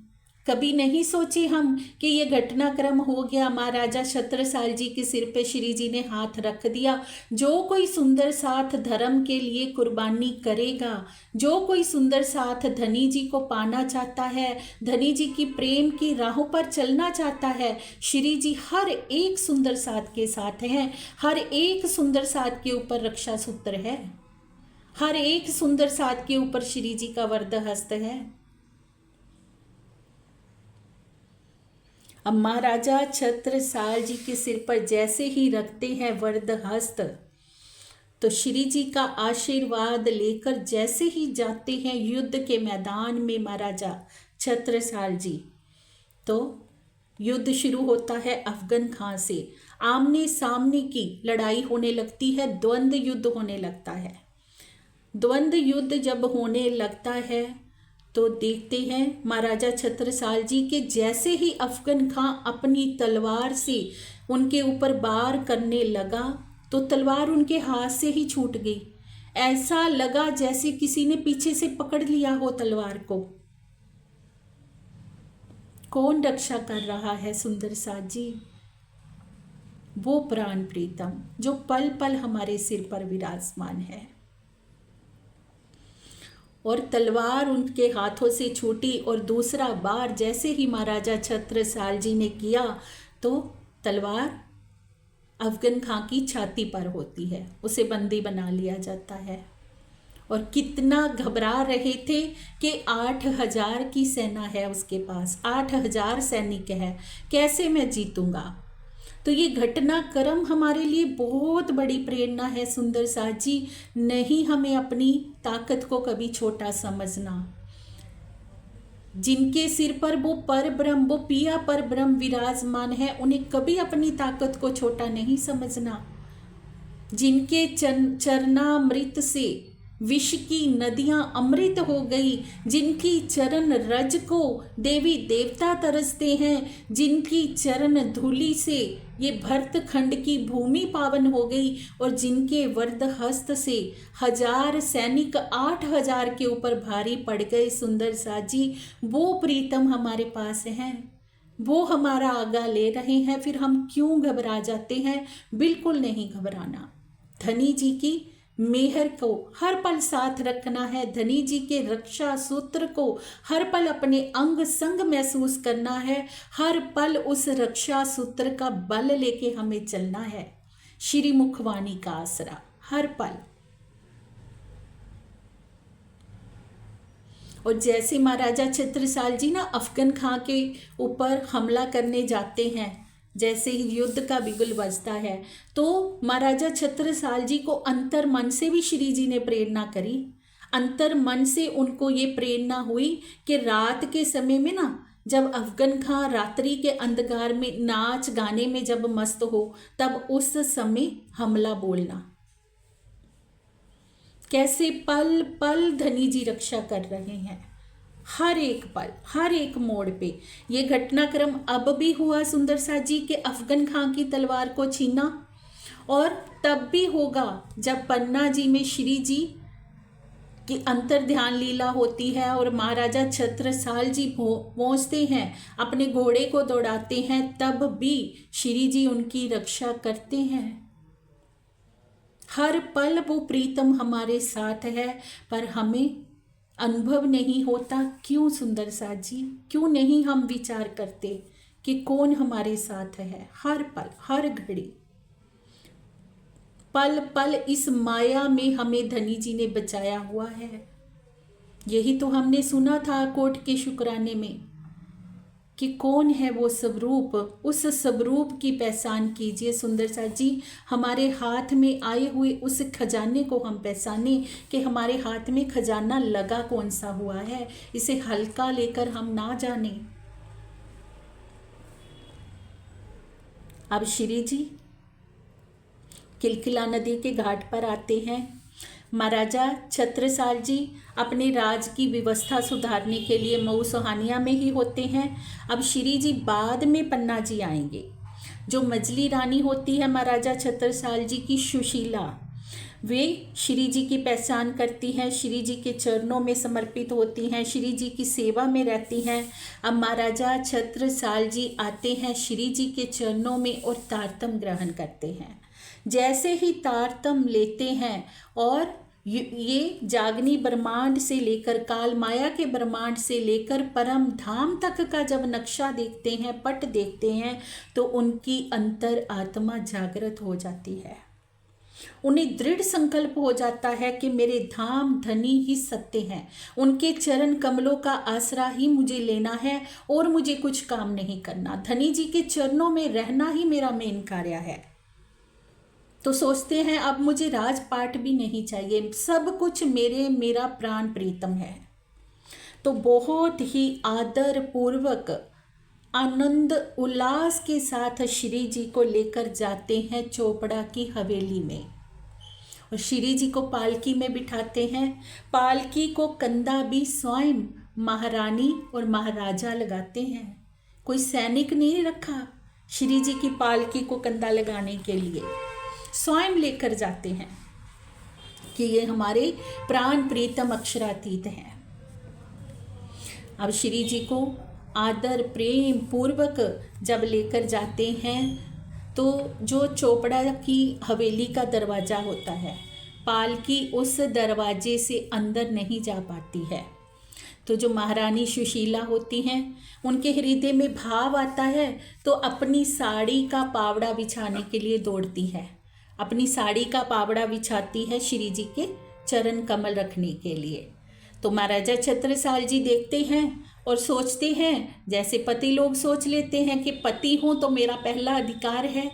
कभी नहीं सोची हम कि ये घटनाक्रम हो गया, महाराजा छत्रसाल जी के सिर पे श्री जी ने हाथ रख दिया। जो कोई सुंदर साथ धर्म के लिए कुर्बानी करेगा, जो कोई सुंदर साथ धनी जी को पाना चाहता है, धनी जी की प्रेम की राहों पर चलना चाहता है, श्री जी हर एक सुंदर साथ के साथ हैं। हर एक सुंदर साथ के ऊपर रक्षा सूत्र है। हर एक सुंदर साथ के ऊपर श्री जी का वरद हस्त है। अब महाराजा छत्रसाल जी के सिर पर जैसे ही रखते हैं वरद हस्त, तो श्री जी का आशीर्वाद लेकर जैसे ही जाते हैं युद्ध के मैदान में महाराजा छत्रसाल जी, तो युद्ध शुरू होता है अफगन खां से। आमने सामने की लड़ाई होने लगती है, द्वंद्व युद्ध होने लगता है। द्वंद्व युद्ध जब होने लगता है तो देखते हैं महाराजा छत्रसाल जी के जैसे ही अफगन खां अपनी तलवार से उनके ऊपर वार करने लगा, तो तलवार उनके हाथ से ही छूट गई। ऐसा लगा जैसे किसी ने पीछे से पकड़ लिया हो तलवार को। कौन रक्षा कर रहा है सुंदर साथ जी? वो प्राण प्रीतम जो पल पल हमारे सिर पर विराजमान है। और तलवार उनके हाथों से छूटी और दूसरा बार जैसे ही महाराजा छत्रसाल जी ने किया, तो तलवार अफगन खां की छाती पर होती है, उसे बंदी बना लिया जाता है। और कितना घबरा रहे थे कि 8,000 की सेना है उसके पास, 8,000 सैनिक है, कैसे मैं जीतूंगा। तो ये घटनाक्रम हमारे लिए बहुत बड़ी प्रेरणा है सुंदर साथ जी। नहीं हमें अपनी ताकत को कभी छोटा समझना। जिनके सिर पर वो पर ब्रह्म, वो पिया पर ब्रह्म विराजमान है, उन्हें कभी अपनी ताकत को छोटा नहीं समझना। जिनके चरणामृत से विष की नदियां अमृत हो गई, जिनकी चरण रज को देवी देवता तरसते हैं, जिनकी चरण धूलि से ये भरतखंड की भूमि पावन हो गई, और जिनके वरद हस्त से 1,000 सैनिक 8,000 के ऊपर भारी पड़ गए सुंदर साथ जी, वो प्रीतम हमारे पास हैं, वो हमारा आगा ले रहे हैं। फिर हम क्यों घबरा जाते हैं? बिल्कुल नहीं घबराना। धनी जी की मेहर को हर पल साथ रखना है, धनी जी के रक्षा सूत्र को हर पल अपने अंग संग महसूस करना है, हर पल उस रक्षा सूत्र का बल लेके हमें चलना है। श्री मुखवाणी का आसरा हर पल। और जैसे महाराजा छत्रसाल जी ना अफगन खां के ऊपर हमला करने जाते हैं, जैसे ही युद्ध का बिगुल बजता है, तो महाराजा छत्रसाल जी को अंतर मन से भी श्री जी ने प्रेरणा करी। अंतर मन से उनको ये प्रेरणा हुई कि रात के समय में ना, जब अफगन खां रात्रि के अंधकार में नाच गाने में जब मस्त हो, तब उस समय हमला बोलना। कैसे पल पल धनी जी रक्षा कर रहे हैं, हर एक पल, हर एक मोड़ पे। ये घटनाक्रम अब भी हुआ सुंदर साथ जी के अफगन खां की तलवार को छीना, और तब भी होगा जब पन्ना जी में श्री जी की अंतर ध्यान लीला होती है और महाराजा छत्रसाल जी पहुँचते हैं, अपने घोड़े को दौड़ाते हैं, तब भी श्री जी उनकी रक्षा करते हैं। हर पल वो प्रीतम हमारे साथ है, पर हमें अनुभव नहीं होता। क्यों सुंदर साथ जी? क्यों नहीं हम विचार करते कि कौन हमारे साथ है? हर पल, हर घड़ी, पल पल इस माया में हमें धनी जी ने बचाया हुआ है। यही तो हमने सुना था कोट के शुक्राने में कि कौन है वो स्वरूप। उस स्वरूप की पहचान कीजिए सुंदर साथ जी। हमारे हाथ में आए हुए उस खजाने को हम पहचाने कि हमारे हाथ में खजाना लगा कौन सा हुआ है, इसे हल्का लेकर हम ना जाने। अब श्री जी किलकिला नदी के घाट पर आते हैं। महाराजा छत्रसाल जी अपने राज की व्यवस्था सुधारने के लिए मऊ सोहानिया में ही होते हैं। अब श्री जी बाद में पन्ना जी आएंगे। जो मजली रानी होती है महाराजा छत्रसाल जी की, सुशीला, वे श्री जी की पहचान करती हैं, श्री जी के चरणों में समर्पित होती हैं, श्री जी की सेवा में रहती हैं। अब महाराजा छत्रसाल जी आते हैं श्री जी के चरणों में और तारतम ग्रहण करते हैं। जैसे ही तारतम लेते हैं और ये जागनी ब्रह्मांड से लेकर काल माया के ब्रह्मांड से लेकर परम धाम तक का जब नक्शा देखते हैं, पट देखते हैं, तो उनकी अंतर आत्मा जागृत हो जाती है। उन्हें दृढ़ संकल्प हो जाता है कि मेरे धाम धनी ही सत्य हैं, उनके चरण कमलों का आसरा ही मुझे लेना है और मुझे कुछ काम नहीं करना। धनी जी के चरणों में रहना ही मेरा मेन कार्य है। तो सोचते हैं अब मुझे राजपाट भी नहीं चाहिए, सब कुछ मेरा प्राण प्रीतम है। तो बहुत ही आदर पूर्वक आनंद उल्लास के साथ श्री जी को लेकर जाते हैं चोपड़ा की हवेली में और श्री जी को पालकी में बिठाते हैं। पालकी को कंधा भी स्वयं महारानी और महाराजा लगाते हैं, कोई सैनिक नहीं रखा। श्री जी की पालकी को कंधा लगाने के लिए स्वयं लेकर जाते हैं कि ये हमारे प्राण प्रीतम अक्षरातीत हैं। अब श्री जी को आदर प्रेम पूर्वक जब लेकर जाते हैं तो जो चोपड़ा की हवेली का दरवाज़ा होता है, पालकी उस दरवाजे से अंदर नहीं जा पाती है। तो जो महारानी सुशीला होती हैं उनके हृदय में भाव आता है तो अपनी साड़ी का पावड़ा बिछाने के लिए दौड़ती है, अपनी साड़ी का पावड़ा बिछाती है श्री जी के चरण कमल रखने के लिए। तो महाराजा छत्रसाल जी देखते हैं और सोचते हैं, जैसे पति लोग सोच लेते हैं कि पति हूँ तो मेरा पहला अधिकार है,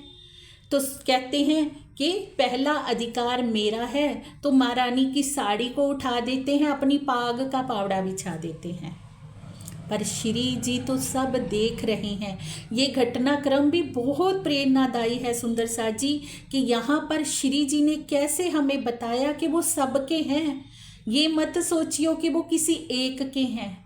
तो कहते हैं कि पहला अधिकार मेरा है। तो महारानी की साड़ी को उठा देते हैं, अपनी पाग का पावड़ा बिछा देते हैं। पर श्री जी तो सब देख रहे हैं। ये घटनाक्रम भी बहुत प्रेरणादायी है सुंदर साथ जी, कि यहाँ पर श्री जी ने कैसे हमें बताया कि वो सबके हैं। ये मत सोचियो कि वो किसी एक के हैं,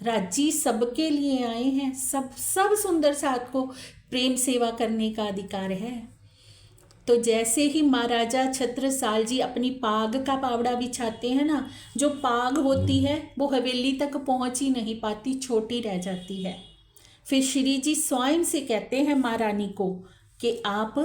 राज्य सबके लिए आए हैं। सब सुंदर साथ को प्रेम सेवा करने का अधिकार है। तो जैसे ही महाराजा छत्रसाल जी अपनी पाग का पावड़ा बिछाते हैं ना, जो पाग होती है वो हवेली तक पहुंच ही नहीं पाती, छोटी रह जाती है। फिर श्री जी स्वयं से कहते हैं महारानी को कि आप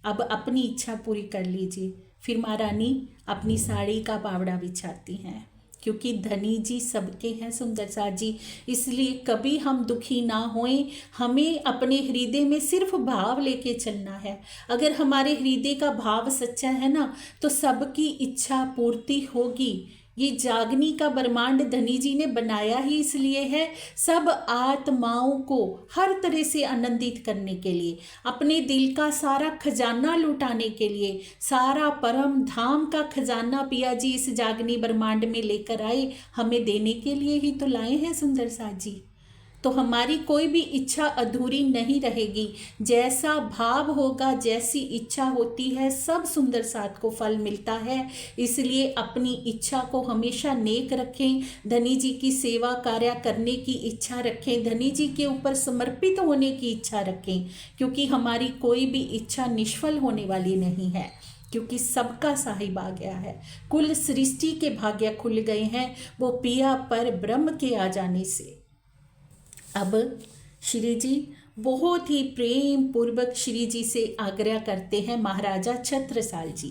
अब अपनी इच्छा पूरी कर लीजिए। फिर महारानी अपनी साड़ी का पावड़ा बिछाती हैं, क्योंकि धनी जी सबके हैं सुंदर साथ जी। इसलिए कभी हम दुखी ना होएं, हमें अपने हृदय में सिर्फ भाव लेके चलना है। अगर हमारे हृदय का भाव सच्चा है ना तो सबकी इच्छा पूर्ति होगी। ये जागनी का ब्रह्मांड धनी जी ने बनाया ही इसलिए है, सब आत्माओं को हर तरह से आनंदित करने के लिए, अपने दिल का सारा खजाना लुटाने के लिए, सारा परम धाम का खजाना पिया जी इस जागनी ब्रह्मांड में लेकर आए, हमें देने के लिए ही तो लाए हैं सुंदर साथ जी। तो हमारी कोई भी इच्छा अधूरी नहीं रहेगी। जैसा भाव होगा, जैसी इच्छा होती है, सब सुंदर साथ को फल मिलता है। इसलिए अपनी इच्छा को हमेशा नेक रखें, धनी जी की सेवा कार्य करने की इच्छा रखें, धनी जी के ऊपर समर्पित होने की इच्छा रखें, क्योंकि हमारी कोई भी इच्छा निष्फल होने वाली नहीं है, क्योंकि सबका साहिब आ गया है। कुल सृष्टि के भाग्य खुल गए हैं वो पिया पर ब्रह्म के आ जाने से। अब श्री जी बहुत ही प्रेम पूर्वक श्री जी से आग्रह करते हैं महाराजा छत्रसाल जी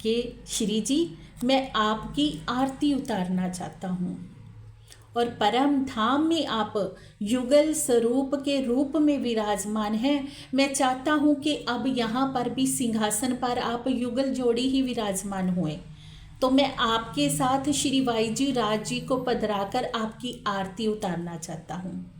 कि श्री जी मैं आपकी आरती उतारना चाहता हूँ और परम धाम में आप युगल स्वरूप के रूप में विराजमान हैं। मैं चाहता हूँ कि अब यहाँ पर भी सिंहासन पर आप युगल जोड़ी ही विराजमान हुए। तो मैं आपके साथ श्री वाईजी राज जी को पधराकर आपकी आरती उतारना चाहता हूँ।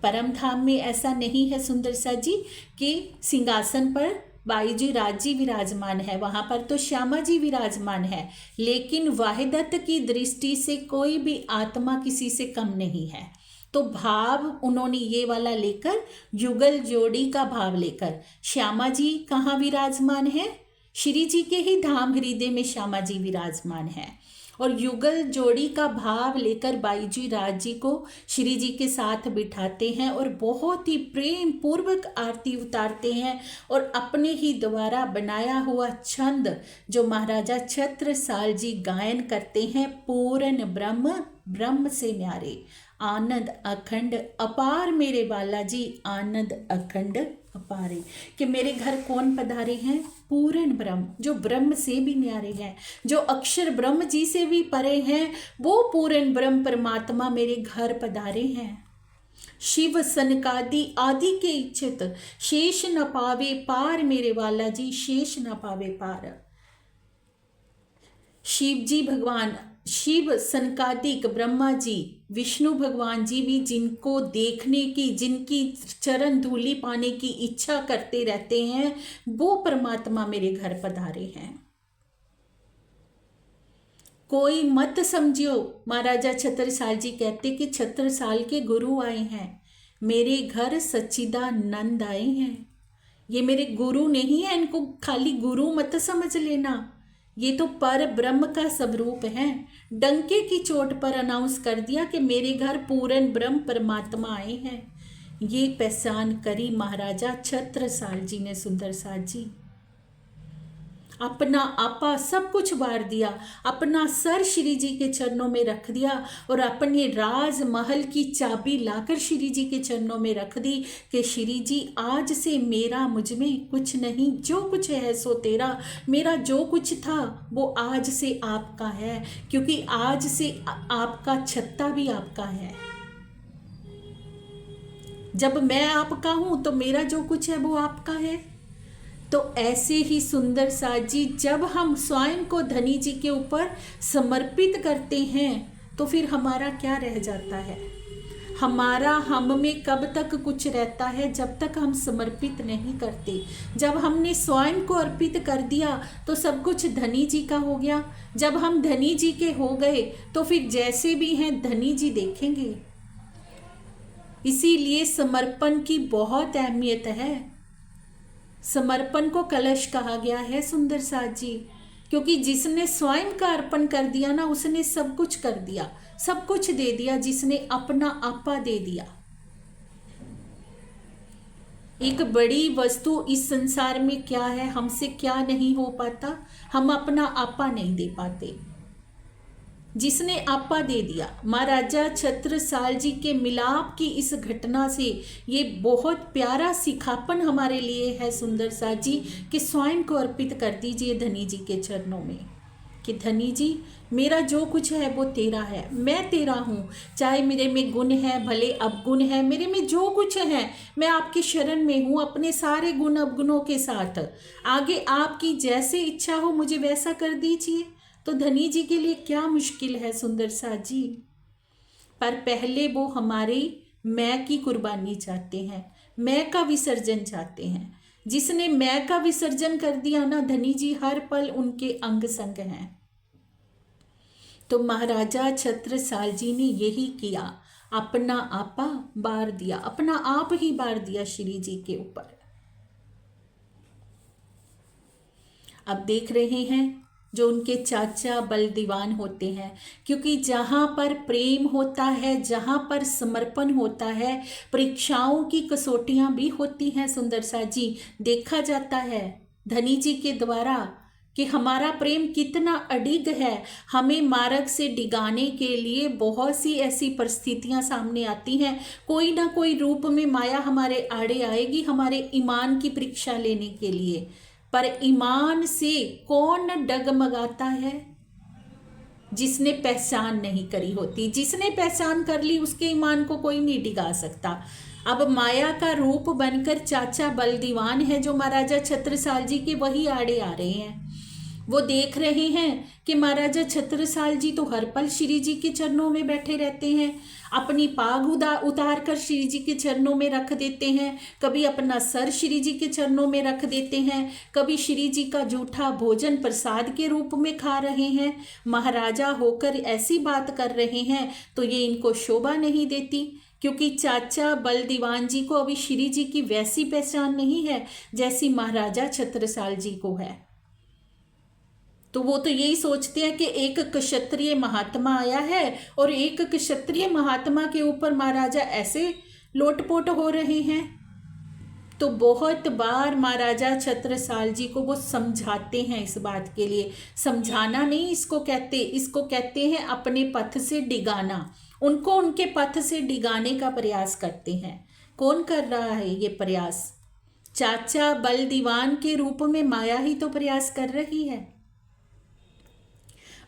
परम धाम में ऐसा नहीं है सुंदर सा जी कि सिंहासन पर बाईजी राज जी विराजमान है, वहाँ पर तो श्यामा जी विराजमान है, लेकिन वाहिदत की दृष्टि से कोई भी आत्मा किसी से कम नहीं है। तो भाव उन्होंने ये वाला लेकर, युगल जोड़ी का भाव लेकर, श्यामा जी कहाँ विराजमान है? श्री जी के ही धाम हृदय में श्यामा जी विराजमान है। और युगल जोड़ी का भाव लेकर बाईजी राज जी को श्री जी के साथ बिठाते हैं और बहुत ही प्रेम पूर्वक आरती उतारते हैं और अपने ही द्वारा बनाया हुआ छंद जो महाराजा छत्रसाल जी गायन करते हैं, पूर्ण ब्रह्म ब्रह्म से न्यारे, आनंद अखंड अपार मेरे बालाजी, आनंद अखंड अपारे। कि मेरे घर कौन पधारे हैं? पूर्ण ब्रह्म, जो ब्रह्म से भी न्यारे हैं, जो अक्षर ब्रह्म जी से भी परे हैं, वो पूर्ण ब्रह्म परमात्मा मेरे घर पधारे हैं। शिव सनकादि आदि के इच्छित, शेष न पावे पार मेरे वाला जी, शेष न पावे पार। शिव जी भगवान, शिव सनकादिक, ब्रह्मा जी, विष्णु भगवान जी भी जिनको देखने की, जिनकी चरण धूलि पाने की इच्छा करते रहते हैं, वो परमात्मा मेरे घर पधारे हैं। कोई मत समझियो, महाराजा छत्रसाल जी कहते कि छत्रसाल के गुरु आए हैं, मेरे घर सच्चिदानंद आए हैं। ये मेरे गुरु नहीं है, इनको खाली गुरु मत समझ लेना, ये तो पर ब्रह्म का स्वरूप है। डंके की चोट पर अनाउंस कर दिया कि मेरे घर पूर्ण ब्रह्म परमात्मा आए हैं। ये पहचान करी महाराजा छत्रसाल जी ने, सुंदर साथ जी। अपना आपा सब कुछ वार दिया, अपना सर श्री जी के चरणों में रख दिया और अपने राजमहल की चाबी लाकर श्री जी के चरणों में रख दी कि श्री जी आज से मेरा मुझ में कुछ नहीं, जो कुछ है सो तेरा, मेरा जो कुछ था वो आज से आपका है, क्योंकि आज से आपका छत्ता भी आपका है। जब मैं आपका हूं तो मेरा जो कुछ है वो आपका है। तो ऐसे ही सुंदर साथ जी, जब हम स्वयं को धनी जी के ऊपर समर्पित करते हैं तो फिर हमारा क्या रह जाता है? हमारा हम में कब तक कुछ रहता है? जब तक हम समर्पित नहीं करते। जब हमने स्वयं को अर्पित कर दिया तो सब कुछ धनी जी का हो गया। जब हम धनी जी के हो गए तो फिर जैसे भी हैं धनी जी देखेंगे। इसीलिए समर्पण की बहुत अहमियत है। समर्पण को कलश कहा गया है सुंदर साथ जी, क्योंकि जिसने स्वयं का अर्पण कर दिया ना, उसने सब कुछ कर दिया, सब कुछ दे दिया, जिसने अपना आपा दे दिया। एक बड़ी वस्तु इस संसार में क्या है, हमसे क्या नहीं हो पाता? हम अपना आपा नहीं दे पाते। जिसने आपा दे दिया, महाराजा छत्रसाल जी के मिलाप की इस घटना से ये बहुत प्यारा सिखापन हमारे लिए है सुंदर साथ जी, कि स्वयं को अर्पित कर दीजिए धनी जी के चरणों में, कि धनी जी मेरा जो कुछ है वो तेरा है, मैं तेरा हूँ। चाहे मेरे में गुण है, भले अवगुण है, मेरे में जो कुछ है मैं आपकी शरण में हूँ, अपने सारे गुण अवगुणों के साथ। आगे आपकी जैसे इच्छा हो मुझे वैसा कर दीजिए। तो धनी जी के लिए क्या मुश्किल है सुंदर साथ जी? पर पहले वो हमारी मैं की कुर्बानी चाहते हैं, मैं का विसर्जन चाहते हैं। जिसने मैं का विसर्जन कर दिया ना, धनी जी हर पल उनके अंग संग हैं। तो महाराजा छत्रसाल जी ने यही किया, अपना आपा बार दिया, अपना आप ही बार दिया श्री जी के ऊपर। अब देख रहे हैं जो उनके चाचा बलदीवान होते हैं, क्योंकि जहाँ पर प्रेम होता है, जहाँ पर समर्पण होता है, परीक्षाओं की कसौटियाँ भी होती हैं सुंदर साथ जी। देखा जाता है धनी जी के द्वारा कि हमारा प्रेम कितना अडिग है। हमें मार्ग से डिगाने के लिए बहुत सी ऐसी परिस्थितियां सामने आती हैं, कोई ना कोई रूप में माया हमारे आड़े आएगी, हमारे ईमान की परीक्षा लेने के लिए। पर ईमान से कौन डगमगाता है? जिसने पहचान नहीं करी होती। जिसने पहचान कर ली उसके ईमान को कोई नहीं डिगा सकता। अब माया का रूप बनकर चाचा बलदीवान है जो महाराजा छत्रसाल जी के, वही आड़े आ रहे हैं। वो देख रहे हैं कि महाराजा छत्रसाल जी तो हर पल श्री जी के चरणों में बैठे रहते हैं, अपनी पाग उतार कर श्री जी के चरणों में रख देते हैं, कभी अपना सर श्री जी के चरणों में रख देते हैं, कभी श्री जी का जूठा भोजन प्रसाद के रूप में खा रहे हैं। महाराजा होकर ऐसी बात कर रहे हैं तो ये इनको शोभा नहीं देती, क्योंकि चाचा बलदीवान जी को अभी श्री जी की वैसी पहचान नहीं है जैसी महाराजा छत्रसाल जी को है। तो वो तो यही सोचते हैं कि एक क्षत्रिय महात्मा आया है और एक क्षत्रिय महात्मा के ऊपर महाराजा ऐसे लोटपोट हो रहे हैं। तो बहुत बार महाराजा छत्रसाल जी को वो समझाते हैं इस बात के लिए। समझाना नहीं इसको कहते हैं अपने पथ से डिगाना। उनको उनके पथ से डिगाने का प्रयास करते हैं। कौन कर रहा है ये प्रयास? चाचा बलदीवान के रूप में माया ही तो प्रयास कर रही है।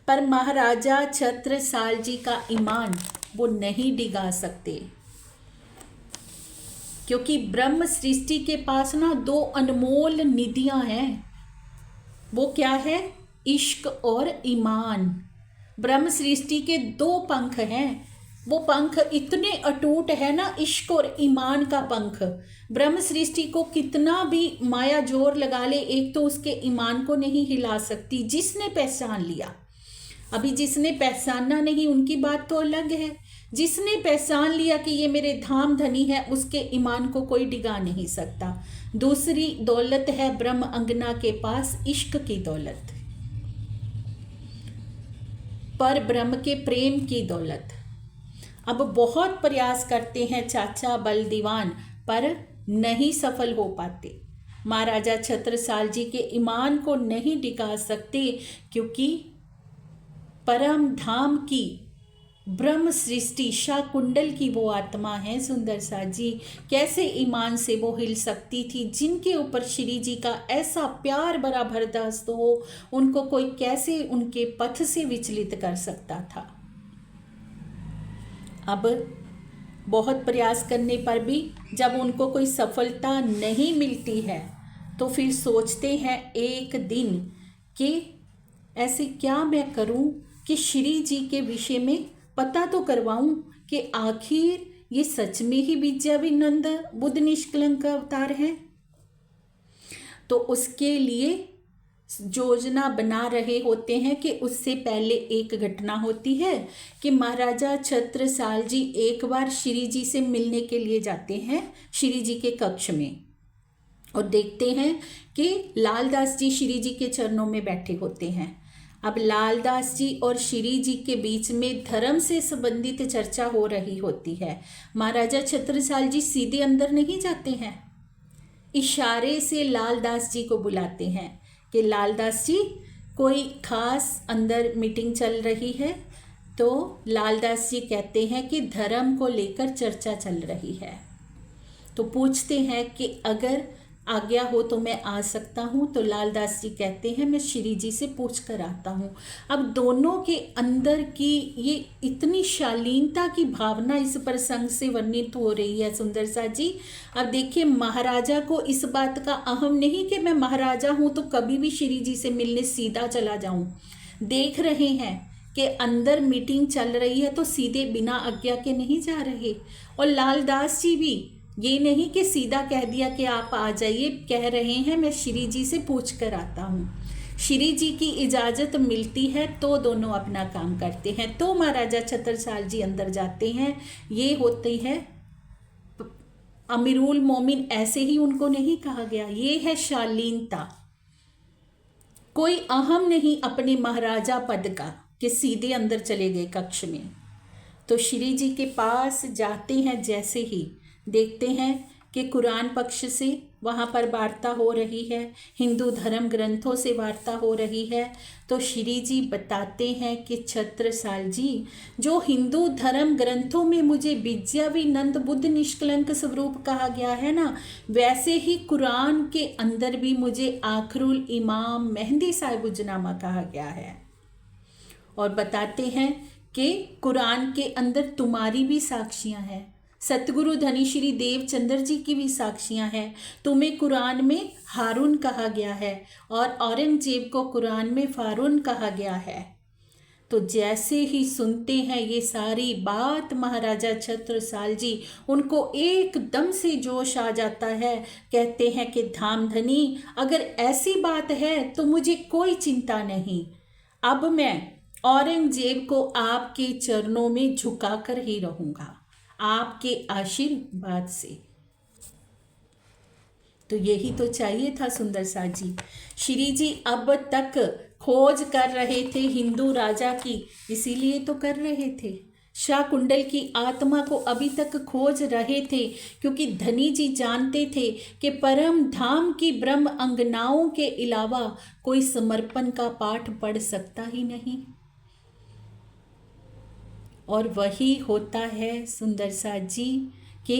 पर महाराजा छत्रसाल जी का ईमान वो नहीं डिगा सकते, क्योंकि ब्रह्म सृष्टि के पास ना दो अनमोल निधियां हैं। वो क्या है? इश्क और ईमान। ब्रह्म सृष्टि के दो पंख हैं, वो पंख इतने अटूट है ना, इश्क और ईमान का पंख। ब्रह्म सृष्टि को कितना भी माया जोर लगा ले, एक तो उसके ईमान को नहीं हिला सकती। जिसने पहचान लिया, अभी जिसने पहचाना नहीं उनकी बात तो अलग है, जिसने पहचान लिया कि ये मेरे धाम धनी है, उसके ईमान को कोई डिगा नहीं सकता। दूसरी दौलत है ब्रह्म अंगना के पास इश्क की दौलत, पर ब्रह्म के प्रेम की दौलत। अब बहुत प्रयास करते हैं चाचा बल दीवान, पर नहीं सफल हो पाते। महाराजा छत्रसाल जी के ईमान को नहीं डिगा सकते, क्योंकि परम धाम की ब्रह्म सृष्टि शाकुंडल की वो आत्मा है सुंदर सा जी। कैसे ईमान से वो हिल सकती थी, जिनके ऊपर श्री जी का ऐसा प्यार भरा बर्दाश्त हो, उनको कोई कैसे उनके पथ से विचलित कर सकता था। अब बहुत प्रयास करने पर भी जब उनको कोई सफलता नहीं मिलती है, तो फिर सोचते हैं एक दिन कि ऐसे क्या मैं करूं कि श्री जी के विषय में पता तो करवाऊं कि आखिर ये सच में ही विद्याविनंद बुद्ध निष्कलंक का अवतार है। तो उसके लिए योजना बना रहे होते हैं कि उससे पहले एक घटना होती है कि महाराजा छत्रसाल जी एक बार श्री जी से मिलने के लिए जाते हैं श्री जी के कक्ष में, और देखते हैं कि लालदास जी श्री जी के चरणों में बैठे होते हैं। अब लालदास जी और श्री जी के बीच में धर्म से संबंधित चर्चा हो रही होती है। महाराजा छत्रसाल जी सीधे अंदर नहीं जाते हैं, इशारे से लालदास जी को बुलाते हैं कि लालदास जी कोई खास अंदर मीटिंग चल रही है। तो लालदास जी कहते हैं कि धर्म को लेकर चर्चा चल रही है। तो पूछते हैं कि अगर आज्ञा हो तो मैं आ सकता हूँ। तो लालदास जी कहते हैं मैं श्री जी से पूछ कर आता हूँ। अब दोनों के अंदर की ये इतनी शालीनता की भावना इस प्रसंग से वर्णित हो रही है सुंदर सा जी। अब देखिए, महाराजा को इस बात का अहम नहीं कि मैं महाराजा हूँ तो कभी भी श्री जी से मिलने सीधा चला जाऊँ। देख रहे हैं कि अंदर मीटिंग चल रही है तो सीधे बिना आज्ञा के नहीं जा रहे। और लालदास जी भी ये नहीं कि सीधा कह दिया कि आप आ जाइए, कह रहे हैं मैं श्री जी से पूछ कर आता हूँ। श्री जी की इजाज़त मिलती है तो दोनों अपना काम करते हैं। तो महाराजा छत्रसाल जी अंदर जाते हैं। ये होती है अमीरुल मोमिन, ऐसे ही उनको नहीं कहा गया, ये है शालीनता। कोई अहम नहीं अपने महाराजा पद का कि सीधे अंदर चले गए कक्ष में। तो श्री जी के पास जाते हैं, जैसे ही देखते हैं कि कुरान पक्ष से वहाँ पर वार्ता हो रही है, हिंदू धर्म ग्रंथों से वार्ता हो रही है। तो श्री जी बताते हैं कि छत्रसाल जी, जो हिंदू धर्म ग्रंथों में मुझे विद्याविनंद बुद्ध निष्कलंक स्वरूप कहा गया है ना, वैसे ही कुरान के अंदर भी मुझे आखरुल इमाम मेहंदी साहिबुजनामा कहा गया है। और बताते हैं कि कुरान के अंदर तुम्हारी भी साक्षियाँ हैं, सतगुरु धनी श्री देवचंद्र जी की भी साक्षियां हैं। तुम्हें कुरान में हारून कहा गया है और औरंगजेब को कुरान में फारून कहा गया है। तो जैसे ही सुनते हैं ये सारी बात महाराजा छत्रसाल जी, उनको एकदम से जोश आ जाता है। कहते हैं कि धामधनी, अगर ऐसी बात है तो मुझे कोई चिंता नहीं, अब मैं औरंगजेब को आपके चरणों में झुकाकर ही रहूँगा, आपके आशीर्वाद से। तो यही तो चाहिए था सुंदर सा जी। श्री जी अब तक खोज कर रहे थे हिंदू राजा की, इसीलिए तो कर रहे थे। शाकुंडल की आत्मा को अभी तक खोज रहे थे, क्योंकि धनी जी जानते थे कि परम धाम की ब्रह्म अंगनाओं के अलावा कोई समर्पण का पाठ पढ़ सकता ही नहीं। और वही होता है सुंदर सा जी कि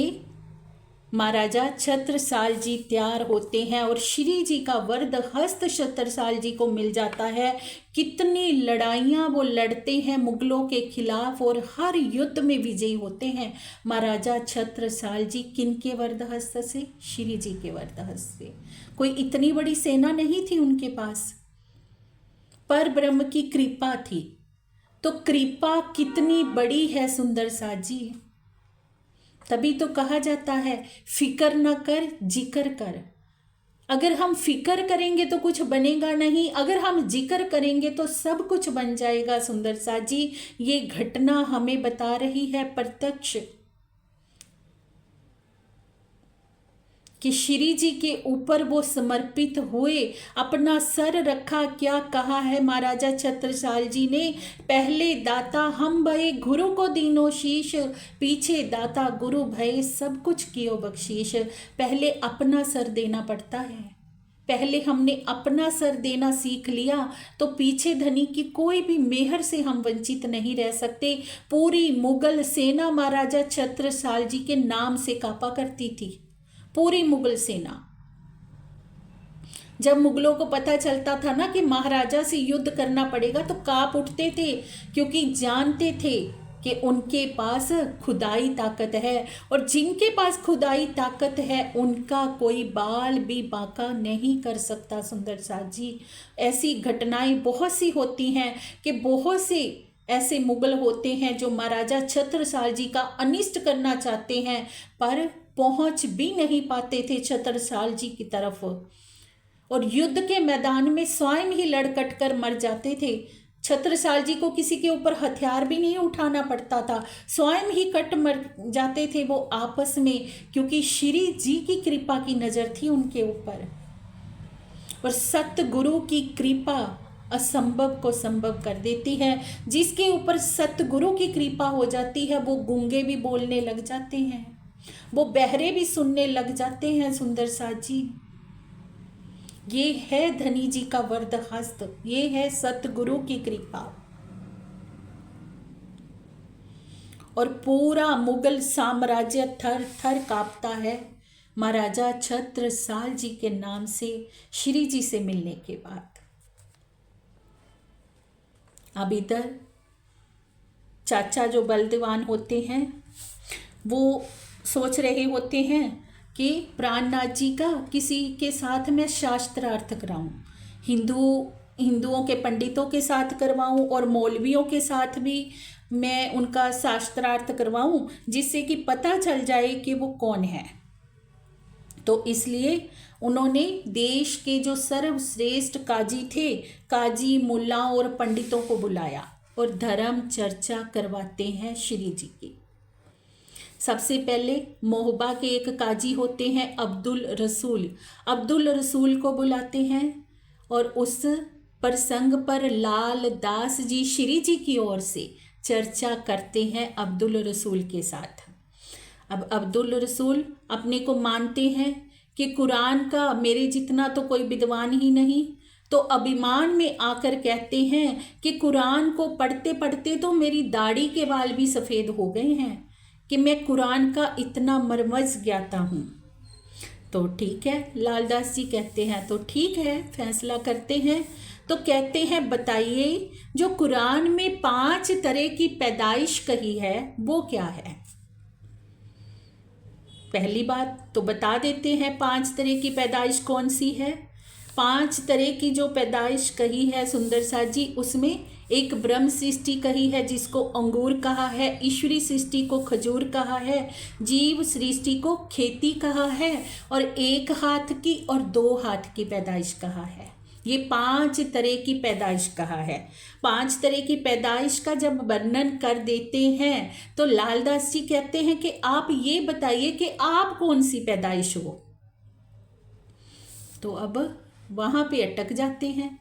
महाराजा छत्रसाल जी तैयार होते हैं और श्री जी का वरद हस्त छत्रसाल जी को मिल जाता है। कितनी लड़ाइयाँ वो लड़ते हैं मुगलों के खिलाफ और हर युद्ध में विजयी होते हैं महाराजा छत्रसाल जी। किन के वरद हस्त से? श्री जी के वरद हस्त से। कोई इतनी बड़ी सेना नहीं थी उनके पास, पर ब्रह्म की कृपा थी। तो कृपा कितनी बड़ी है सुंदर साथ जी। तभी तो कहा जाता है फिकर न कर जिक्र कर। अगर हम फिक्र करेंगे तो कुछ बनेगा नहीं, अगर हम जिक्र करेंगे तो सब कुछ बन जाएगा सुंदर साथ जी। ये घटना हमें बता रही है प्रत्यक्ष कि श्री जी के ऊपर वो समर्पित हुए, अपना सर रखा। क्या कहा है महाराजा छत्रसाल जी ने, पहले दाता हम भये गुरु को दीनो शीश, पीछे दाता गुरु भये सब कुछ कियो बख्शीश। पहले अपना सर देना पड़ता है। पहले हमने अपना सर देना सीख लिया तो पीछे धनी की कोई भी मेहर से हम वंचित नहीं रह सकते। पूरी मुगल सेना महाराजा छत्रसाल जी के नाम से कांपा करती थी, पूरी मुगल सेना। जब मुगलों को पता चलता था ना कि महाराजा से युद्ध करना पड़ेगा तो कांप उठते थे, क्योंकि जानते थे कि उनके पास खुदाई ताकत है, और जिनके पास खुदाई ताकत है उनका कोई बाल भी बांका नहीं कर सकता। सुंदर साथ जी, ऐसी घटनाएं बहुत सी होती हैं कि बहुत से ऐसे मुगल होते हैं जो महाराजा छत्रसाल जी का अनिष्ट करना चाहते हैं, पर पहुंच भी नहीं पाते थे छत्रसाल जी की तरफ, और युद्ध के मैदान में स्वयं ही लड़कट कर मर जाते थे। छत्रसाल जी को किसी के ऊपर हथियार भी नहीं उठाना पड़ता था, स्वयं ही कट मर जाते थे वो आपस में, क्योंकि श्री जी की कृपा की नज़र थी उनके ऊपर। और सतगुरु की कृपा असंभव को संभव कर देती है। जिसके ऊपर सतगुरु की कृपा हो जाती है वो गूंगे भी बोलने लग जाते हैं, वो बहरे भी सुनने लग जाते हैं। सुंदर साथ जी, ये है धनी जी का वरद हस्त, ये है सतगुरु की कृपा। और पूरा मुगल साम्राज्य थर थर कांपता है महाराजा छत्रसाल जी के नाम से, श्री जी से मिलने के बाद। अब इधर चाचा जो बलदेवान होते हैं वो सोच रहे होते हैं कि प्राणनाथ जी का किसी के साथ मैं शास्त्रार्थ कराऊं, हिंदुओं के पंडितों के साथ करवाऊं और मौलवियों के साथ भी मैं उनका शास्त्रार्थ करवाऊं, जिससे कि पता चल जाए कि वो कौन है। तो इसलिए उन्होंने देश के जो सर्वश्रेष्ठ काजी थे, काजी मुल्ला और पंडितों को बुलाया और धर्म चर्चा करवाते हैं श्री जी की। सबसे पहले मोहबा के एक काजी होते हैं अब्दुल रसूल को बुलाते हैं और उस प्रसंग पर लाल दास जी श्री जी की ओर से चर्चा करते हैं अब्दुल रसूल के साथ। अब अब्दुल रसूल अपने को मानते हैं कि कुरान का मेरे जितना तो कोई विद्वान ही नहीं, तो अभिमान में आकर कहते हैं कि कुरान को पढ़ते पढ़ते तो मेरी दाढ़ी के बाल भी सफ़ेद हो गए हैं कि मैं कुरान का इतना मरमज ज्ञाता हूँ। तो ठीक है, लालदास जी कहते हैं तो ठीक है, फैसला करते हैं। तो कहते हैं बताइए, जो कुरान में 5 तरह की पैदाइश कही है वो क्या है। पहली बात तो बता देते हैं 5 तरह की पैदाइश कौन सी है। 5 तरह की जो पैदाइश कही है सुंदर साथ जी, उसमें एक ब्रह्म सृष्टि कही है जिसको अंगूर कहा है, ईश्वरी सृष्टि को खजूर कहा है, जीव सृष्टि को खेती कहा है, और 1 हाथ की और 2 हाथ की पैदाइश कहा है। ये 5 तरह की पैदाइश कहा है। 5 तरह की पैदाइश का जब वर्णन कर देते हैं तो लालदास जी कहते हैं कि आप ये बताइए कि आप कौन सी पैदाइश हो। तो अब वहाँ पे अटक जाते हैं,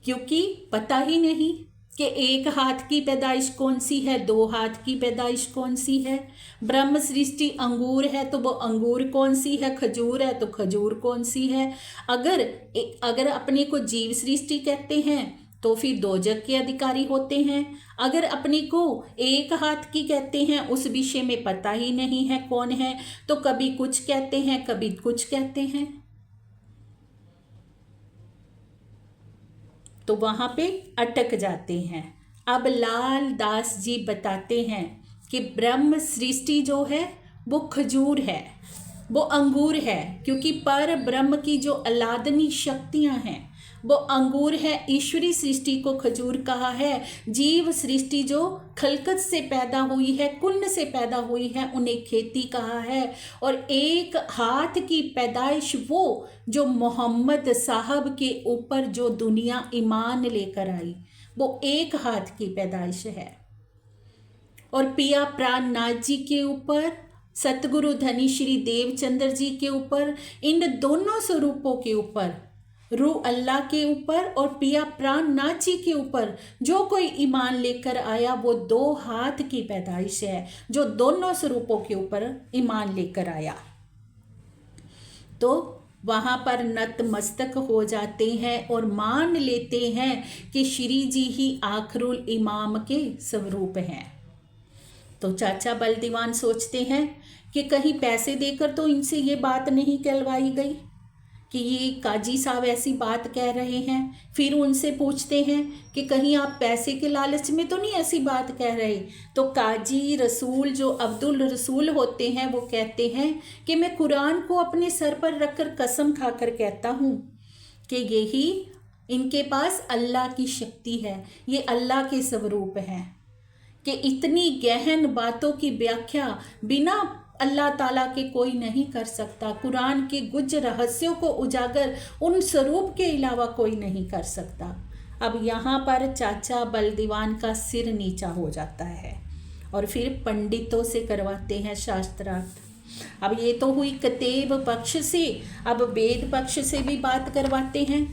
क्योंकि पता ही नहीं कि 1 हाथ की पैदाइश कौन सी है, 2 हाथ की पैदाइश कौन सी है। ब्रह्म सृष्टि अंगूर है तो वो अंगूर कौन सी है, खजूर है तो खजूर कौन सी है। अगर अपने को जीव सृष्टि कहते हैं तो फिर 2 जग के अधिकारी होते हैं। अगर अपने को 1 हाथ की कहते हैं, उस विषय में पता ही नहीं है कौन है, तो कभी कुछ कहते हैं कभी कुछ कहते हैं। तो वहाँ पे अटक जाते हैं। अब लाल दास जी बताते हैं कि ब्रह्म सृष्टि जो है वो खजूर है, वो अंगूर है, क्योंकि पर ब्रह्म की जो अलादनी शक्तियाँ हैं वो अंगूर है, ईश्वरी सृष्टि को खजूर कहा है। जीव सृष्टि जो खलकत से पैदा हुई है, कुन्न से पैदा हुई है, उन्हें खेती कहा है। और एक हाथ की पैदाइश वो जो मोहम्मद साहब के ऊपर जो दुनिया ईमान लेकर आई, वो एक हाथ की पैदाइश है। और पिया प्राणनाथ जी के ऊपर, सतगुरु धनी श्री देवचंद्र जी के ऊपर, इन दोनों स्वरूपों के ऊपर, रूह अल्लाह के ऊपर और पिया प्राणनाथ जी के ऊपर जो कोई ईमान लेकर आया, वो 2 हाथ की पैदाइश है जो दोनों स्वरूपों के ऊपर ईमान लेकर आया। तो वहाँ पर नतमस्तक हो जाते हैं और मान लेते हैं कि श्री जी ही आखरुल इमाम के स्वरूप हैं। तो चाचा बलदीवान सोचते हैं कि कहीं पैसे देकर तो इनसे ये बात नहीं कहलवाई गई कि ये काजी साहब ऐसी बात कह रहे हैं। फिर उनसे पूछते हैं कि कहीं आप पैसे के लालच में तो नहीं ऐसी बात कह रहे। तो काजी रसूल जो अब्दुल रसूल होते हैं वो कहते हैं कि मैं कुरान को अपने सर पर रखकर कसम खाकर कहता हूँ कि यही इनके पास अल्लाह की शक्ति है, ये अल्लाह के स्वरूप हैं, कि इतनी गहन बातों की व्याख्या बिना अल्लाह ताला के कोई नहीं कर सकता। कुरान के गुज रहस्यों को उजागर उन स्वरूप के अलावा कोई नहीं कर सकता। अब यहाँ पर चाचा बलदीवान का सिर नीचा हो जाता है और फिर पंडितों से करवाते हैं शास्त्रार्थ। अब ये तो हुई कतेब पक्ष से, अब वेद पक्ष से भी बात करवाते हैं।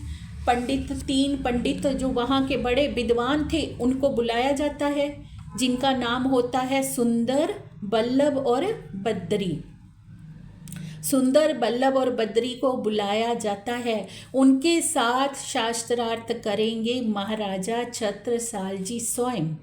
पंडित 3 पंडित जो वहाँ के बड़े विद्वान थे उनको बुलाया जाता है, जिनका नाम होता है सुंदर, बल्लभ और बद्री। सुंदर, बल्लभ और बद्री को बुलाया जाता है। उनके साथ शास्त्रार्थ करेंगे महाराजा छत्रसाल जी स्वयं,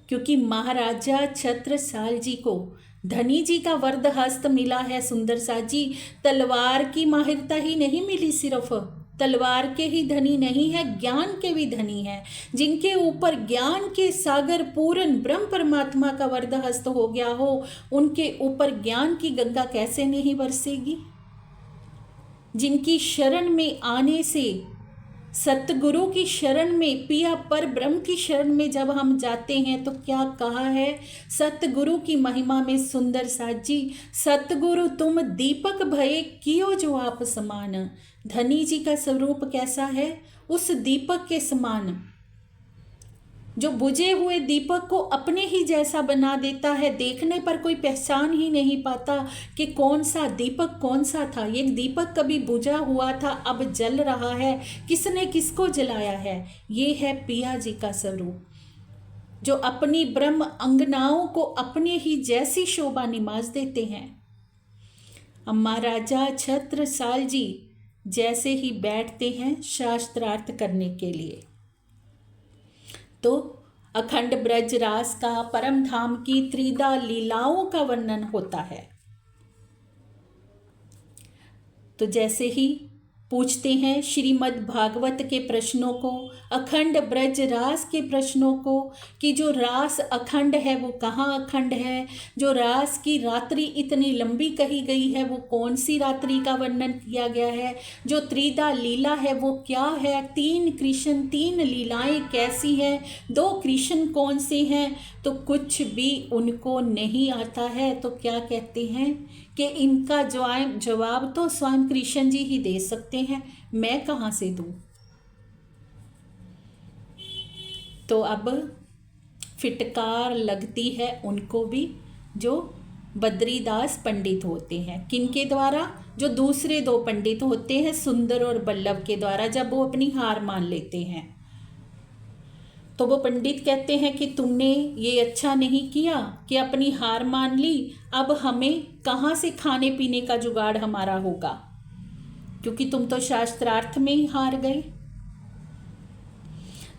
क्योंकि महाराजा छत्रसाल जी को धनी जी का वरद हस्त मिला है। सुंदर सा जी तलवार की माहिरता ही नहीं मिली, सिर्फ तलवार के ही धनी नहीं है, ज्ञान के भी धनी है। जिनके ऊपर ज्ञान के सागर पूर्ण ब्रह्म परमात्मा का वरद हस्त हो गया हो, उनके ऊपर ज्ञान की गंगा कैसे नहीं बरसेगी। जिनकी शरण में आने से, सतगुरु की शरण में, पिया पर ब्रह्म की शरण में जब हम जाते हैं तो क्या कहा है सतगुरु की महिमा में सुंदर साथ जी, सतगुरु तुम दीपक भये कियो जो आप समान। धनी जी का स्वरूप कैसा है, उस दीपक के समान, जो बुझे हुए दीपक को अपने ही जैसा बना देता है। देखने पर कोई पहचान ही नहीं पाता कि कौन सा दीपक कौन सा था। ये दीपक कभी बुझा हुआ था, अब जल रहा है, किसने किसको जलाया है। ये है पिया जी का स्वरूप, जो अपनी ब्रह्म अंगनाओं को अपने ही जैसी शोभा निमाज देते हैं। महाराजा छत्रसाल जी जैसे ही बैठते हैं शास्त्रार्थ करने के लिए, तो अखंड ब्रज रास का, परम धाम की त्रिदा लीलाओं का वर्णन होता है। तो जैसे ही पूछते हैं श्रीमद् भागवत के प्रश्नों को, अखंड ब्रज रास के प्रश्नों को, कि जो रास अखंड है वो कहाँ अखंड है, जो रास की रात्रि इतनी लंबी कही गई है वो कौन सी रात्रि का वर्णन किया गया है, जो त्रिदा लीला है वो क्या है, 3 कृष्ण 3 लीलाएं कैसी हैं, 2 कृष्ण कौन से हैं, तो कुछ भी उनको नहीं आता है। तो क्या कहते हैं कि इनका जवाब तो स्वयं कृष्ण जी ही दे सकते हैं, मैं कहाँ से दूँ। तो अब फिटकार लगती है उनको भी, जो बद्रीदास पंडित होते हैं। किनके द्वारा, जो दूसरे 2 पंडित होते हैं सुंदर और बल्लभ के द्वारा, जब वो अपनी हार मान लेते हैं तो वो पंडित कहते हैं कि तुमने ये अच्छा नहीं किया कि अपनी हार मान ली, अब हमें कहाँ से खाने पीने का जुगाड़ हमारा होगा, क्योंकि तुम तो शास्त्रार्थ में ही हार गए।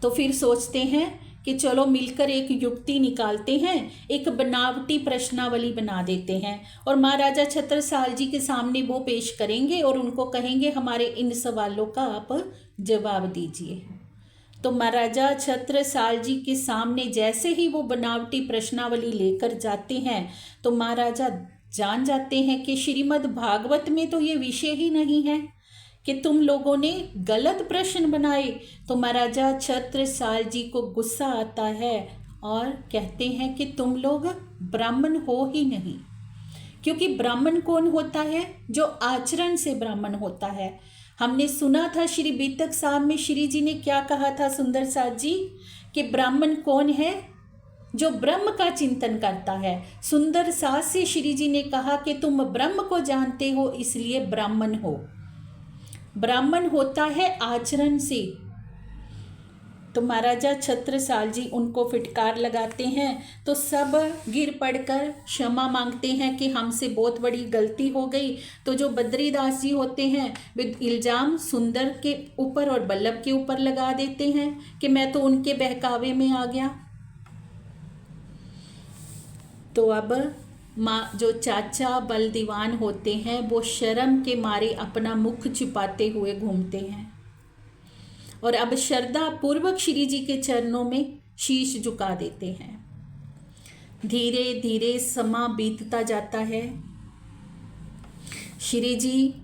तो फिर सोचते हैं कि चलो मिलकर एक युक्ति निकालते हैं, एक बनावटी प्रश्नावली बना देते हैं और महाराजा छत्रसाल जी के सामने वो पेश करेंगे और उनको कहेंगे हमारे इन सवालों का आप जवाब दीजिए। तो महाराजा छत्रसाल जी के सामने जैसे ही वो बनावटी प्रश्नावली लेकर जाते हैं तो महाराजा जान जाते हैं कि श्रीमद् भागवत में तो ये विषय ही नहीं है कि तुम लोगों ने गलत प्रश्न बनाए। तो महाराजा छत्रसाल जी को गुस्सा आता है और कहते हैं कि तुम लोग ब्राह्मण हो ही नहीं, क्योंकि ब्राह्मण कौन होता है? जो आचरण से ब्राह्मण होता है। हमने सुना था श्री बीतक साहब में श्री जी ने क्या कहा था सुंदर साथ जी, कि ब्राह्मण कौन है? जो ब्रह्म का चिंतन करता है। सुंदर साथ से श्री जी ने कहा कि तुम ब्रह्म को जानते हो इसलिए ब्राह्मण हो। ब्राह्मण होता है आचरण से। तो महाराजा छत्रसाल जी उनको फिटकार लगाते हैं तो सब गिर पड़कर क्षमा मांगते हैं कि हमसे बहुत बड़ी गलती हो गई। तो जो बद्रीदास जी होते हैं वे इल्ज़ाम सुंदर के ऊपर और बल्लभ के ऊपर लगा देते हैं कि मैं तो उनके बहकावे में आ गया। तो अब माँ जो चाचा बलदीवान होते हैं वो शर्म के मारे अपना मुख छिपाते हुए घूमते हैं और अब श्रद्धा पूर्वक श्री जी के चरणों में शीश झुका देते हैं। धीरे धीरे समा बीतता जाता है। श्री जी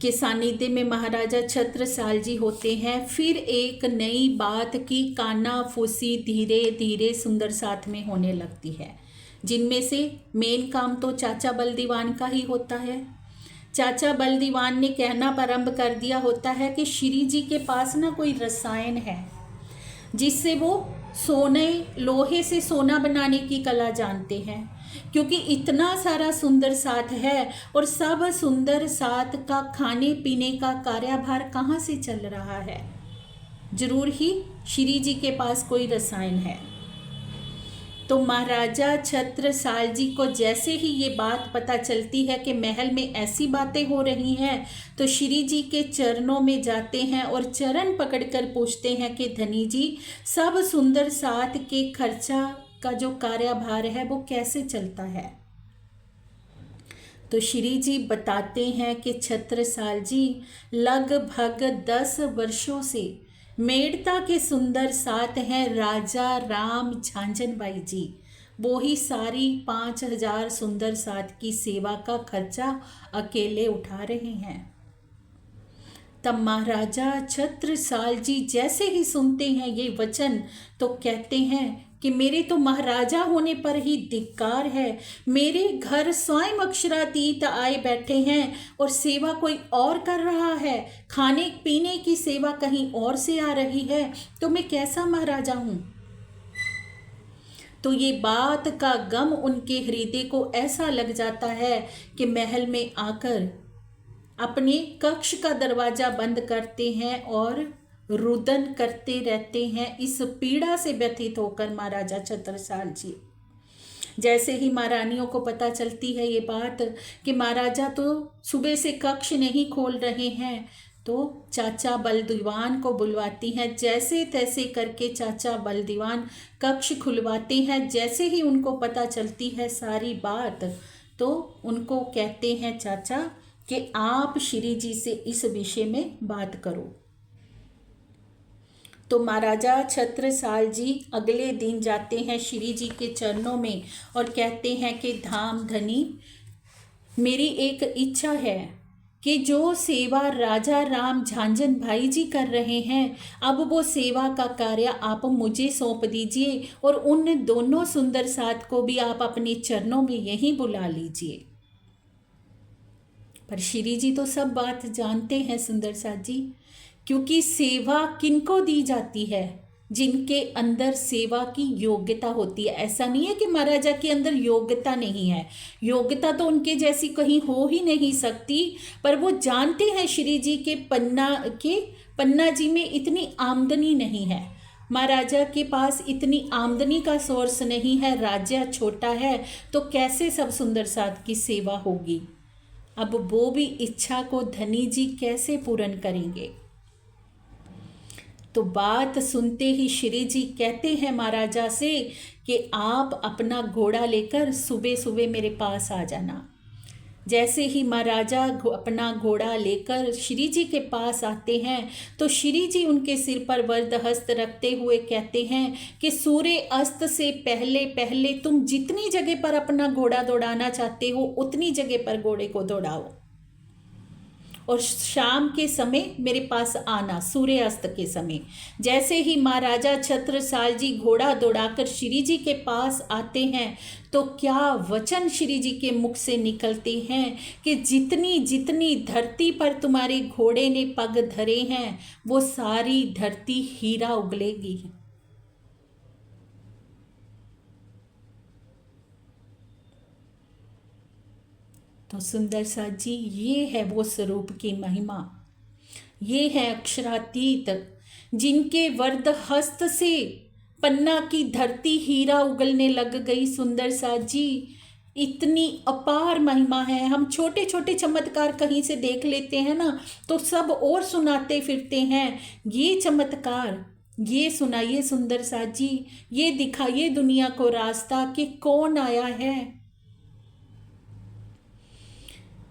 के सानिध्य में महाराजा छत्रसाल जी होते हैं। फिर एक नई बात की कानाफूसी धीरे धीरे सुंदर साथ में होने लगती है, जिनमें से मेन काम तो चाचा बलदीवान का ही होता है। चाचा बलदीवान ने कहना प्रारंभ कर दिया होता है कि श्री जी के पास ना कोई रसायन है जिससे वो सोने लोहे से सोना बनाने की कला जानते हैं, क्योंकि इतना सारा सुंदर साथ है और सब सुंदर साथ का खाने पीने का कार्यभार कहाँ से चल रहा है? जरूर ही श्री जी के पास कोई रसायन है। तो महाराजा छत्रसाल जी को जैसे ही ये बात पता चलती है कि महल में ऐसी बातें हो रही हैं, तो श्री जी के चरणों में जाते हैं और चरण पकड़कर पूछते हैं कि धनी जी, सब सुंदर साथ के खर्चा का जो कार्यभार है वो कैसे चलता है? तो श्री जी बताते हैं कि छत्रसाल जी लगभग 10 वर्षों से मेड़ता के सुंदर साथ हैं राजा राम झांझन भाई जी। वो ही सारी 5000 सुंदर साथ की सेवा का खर्चा अकेले उठा रहे हैं। तब महाराजा छत्रसाल जी जैसे ही सुनते हैं ये वचन तो कहते हैं कि मेरे तो महाराजा होने पर ही धिक्कार है। मेरे घर स्वयं अक्षरातीत आए बैठे हैं और सेवा कोई और कर रहा है, खाने पीने की सेवा कहीं और से आ रही है, तो मैं कैसा महाराजा हूँ? तो ये बात का गम उनके हृदय को ऐसा लग जाता है कि महल में आकर अपने कक्ष का दरवाजा बंद करते हैं और रुदन करते रहते हैं। इस पीड़ा से व्यथित होकर महाराजा छत्रसाल जी, जैसे ही महारानियों को पता चलती है ये बात कि महाराजा तो सुबह से कक्ष नहीं खोल रहे हैं, तो चाचा बलदीवान को बुलवाती हैं। जैसे तैसे करके चाचा बलदीवान कक्ष खुलवाते हैं। जैसे ही उनको पता चलती है सारी बात, तो उनको कहते हैं चाचा कि आप श्री जी से इस विषय में बात करो। तो महाराजा छत्रसाल जी अगले दिन जाते हैं श्री जी के चरणों में और कहते हैं कि धाम धनी, मेरी एक इच्छा है कि जो सेवा राजा राम झांझन भाई जी कर रहे हैं, अब वो सेवा का कार्य आप मुझे सौंप दीजिए और उन दोनों सुंदर साथ को भी आप अपने चरणों में यहीं बुला लीजिए। पर श्री जी तो सब बात जानते हैं सुंदर साथ जी, क्योंकि सेवा किनको दी जाती है? जिनके अंदर सेवा की योग्यता होती है। ऐसा नहीं है कि महाराजा के अंदर योग्यता नहीं है, योग्यता तो उनके जैसी कहीं हो ही नहीं सकती, पर वो जानते हैं श्री जी के पन्ना जी में इतनी आमदनी नहीं है, महाराजा के पास इतनी आमदनी का सोर्स नहीं है, राज्य छोटा है, तो कैसे सब सुंदर साथ की सेवा होगी? अब वो भी इच्छा को धनी जी कैसे पूर्ण करेंगे? तो बात सुनते ही श्री जी कहते हैं महाराजा से कि आप अपना घोड़ा लेकर सुबह सुबह मेरे पास आ जाना। जैसे ही महाराजा अपना घोड़ा लेकर श्री जी के पास आते हैं तो श्री जी उनके सिर पर वरद हस्त रखते हुए कहते हैं कि सूर्य अस्त से पहले पहले तुम जितनी जगह पर अपना घोड़ा दौड़ाना चाहते हो उतनी जगह पर घोड़े को दौड़ाओ, और शाम के समय मेरे पास आना, सूर्यास्त के समय। जैसे ही महाराजा छत्रसाल जी घोड़ा दौड़ाकर श्री जी के पास आते हैं तो क्या वचन श्री जी के मुख से निकलते हैं कि जितनी जितनी धरती पर तुम्हारे घोड़े ने पग धरे हैं वो सारी धरती हीरा उगलेगी। तो सुंदर साथ जी, ये है वो स्वरूप की महिमा, ये है अक्षरातीत जिनके वरद हस्त से पन्ना की धरती हीरा उगलने लग गई। सुंदर साथ जी, इतनी अपार महिमा है। हम छोटे छोटे चमत्कार कहीं से देख लेते हैं ना तो सब और सुनाते फिरते हैं। ये चमत्कार ये सुनाइए सुंदर साथ जी, ये दिखाइए दुनिया को रास्ता कि कौन आया है।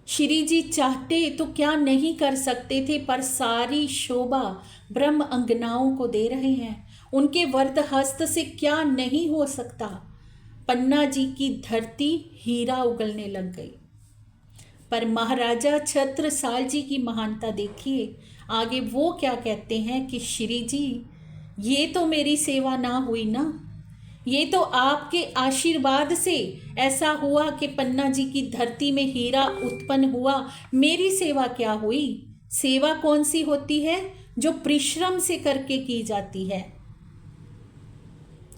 श्री जी चाहते तो क्या नहीं कर सकते थे, पर सारी शोभा ब्रह्म अंगनाओं को दे रहे हैं। उनके वरद हस्त से क्या नहीं हो सकता। पन्ना जी की धरती हीरा उगलने लग गई। पर महाराजा छत्रसाल जी की महानता देखिए, आगे वो क्या कहते हैं कि श्री जी ये तो मेरी सेवा ना हुई ना, ये तो आपके आशीर्वाद से ऐसा हुआ कि पन्ना जी की धरती में हीरा उत्पन्न हुआ। मेरी सेवा क्या हुई। सेवा कौन सी होती है, जो परिश्रम से करके की जाती है,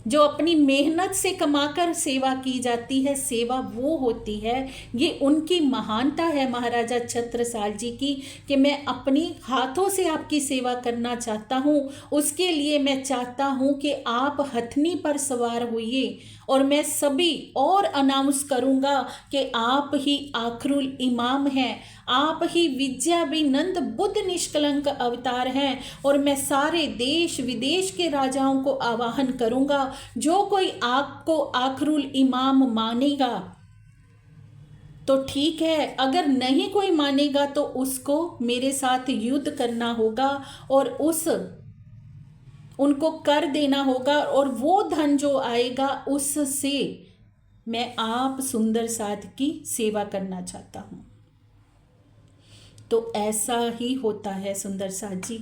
जो अपनी मेहनत से कमाकर सेवा की जाती है, सेवा वो होती है। ये उनकी महानता है महाराजा छत्रसाल जी की कि मैं अपनी हाथों से आपकी सेवा करना चाहता हूँ। उसके लिए मैं चाहता हूँ कि आप हथनी पर सवार होइए और मैं सभी और अनाउंस करूँगा कि आप ही आखरुल इमाम हैं, आप ही विद्याभिनंद बुद्ध निष्कलंक अवतार हैं। और मैं सारे देश विदेश के राजाओं को आवाहन करूँगा, जो कोई आपको आखरुल इमाम मानेगा तो ठीक है, अगर नहीं कोई मानेगा तो उसको मेरे साथ युद्ध करना होगा और उनको कर देना होगा, और वो धन जो आएगा उससे मैं आप सुंदर साथ की सेवा करना चाहता हूँ। तो ऐसा ही होता है सुंदर साथ जी।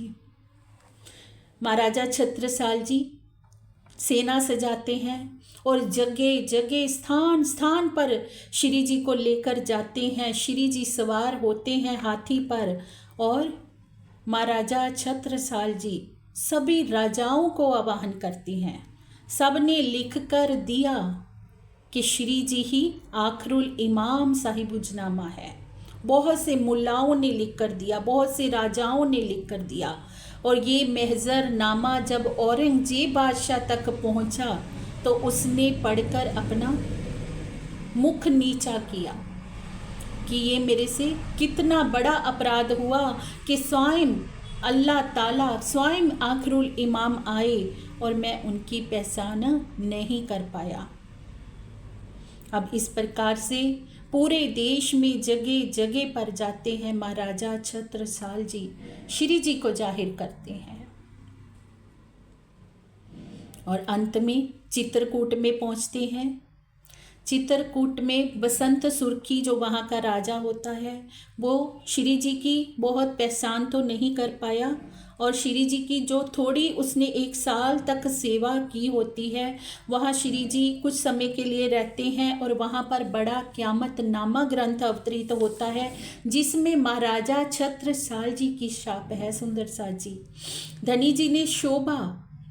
महाराजा छत्रसाल जी सेना सजाते हैं और जगह जगह स्थान स्थान पर श्री जी को लेकर जाते हैं। श्री जी सवार होते हैं हाथी पर और महाराजा छत्रसाल जी सभी राजाओं को आवाहन करती हैं। सब ने लिख कर दिया कि श्री जी ही आखरुल इमाम साहिबुजनामा है। बहुत से मुल्लाओं ने लिख कर दिया, बहुत से राजाओं ने लिख कर दिया। और ये महजरनामा जब औरंगजेब बादशाह तक पहुंचा तो उसने पढ़कर अपना मुख नीचा किया कि ये मेरे से कितना बड़ा अपराध हुआ कि स्वयं अल्लाह ताला स्वयं आखरुल इमाम आए और मैं उनकी पहचान नहीं कर पाया। अब इस प्रकार से पूरे देश में जगह जगह पर जाते हैं महाराजा छत्रसाल जी, श्री जी को जाहिर करते हैं और अंत में चित्रकूट में पहुंचते हैं। चित्रकूट में बसंत सुर्खी जो वहाँ का राजा होता है वो श्री जी की बहुत पहचान तो नहीं कर पाया, और श्री जी की जो थोड़ी उसने 1 साल तक सेवा की होती है वहाँ श्री जी कुछ समय के लिए रहते हैं और वहाँ पर बड़ा क़यामत नामा ग्रंथ अवतरित होता है जिसमें महाराजा छत्रसाल जी की छाप है। सुंदर साथ जी धनी जी ने शोभा,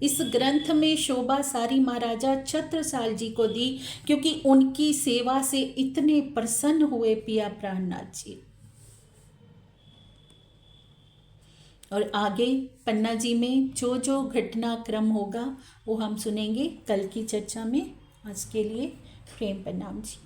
इस ग्रंथ में शोभा सारी महाराजा छत्रसाल जी को दी क्योंकि उनकी सेवा से इतने प्रसन्न हुए पिया प्राणनाथ जी। और आगे पन्ना जी में जो जो घटनाक्रम होगा वो हम सुनेंगे कल की चर्चा में। आज के लिए प्रेम प्रणाम जी।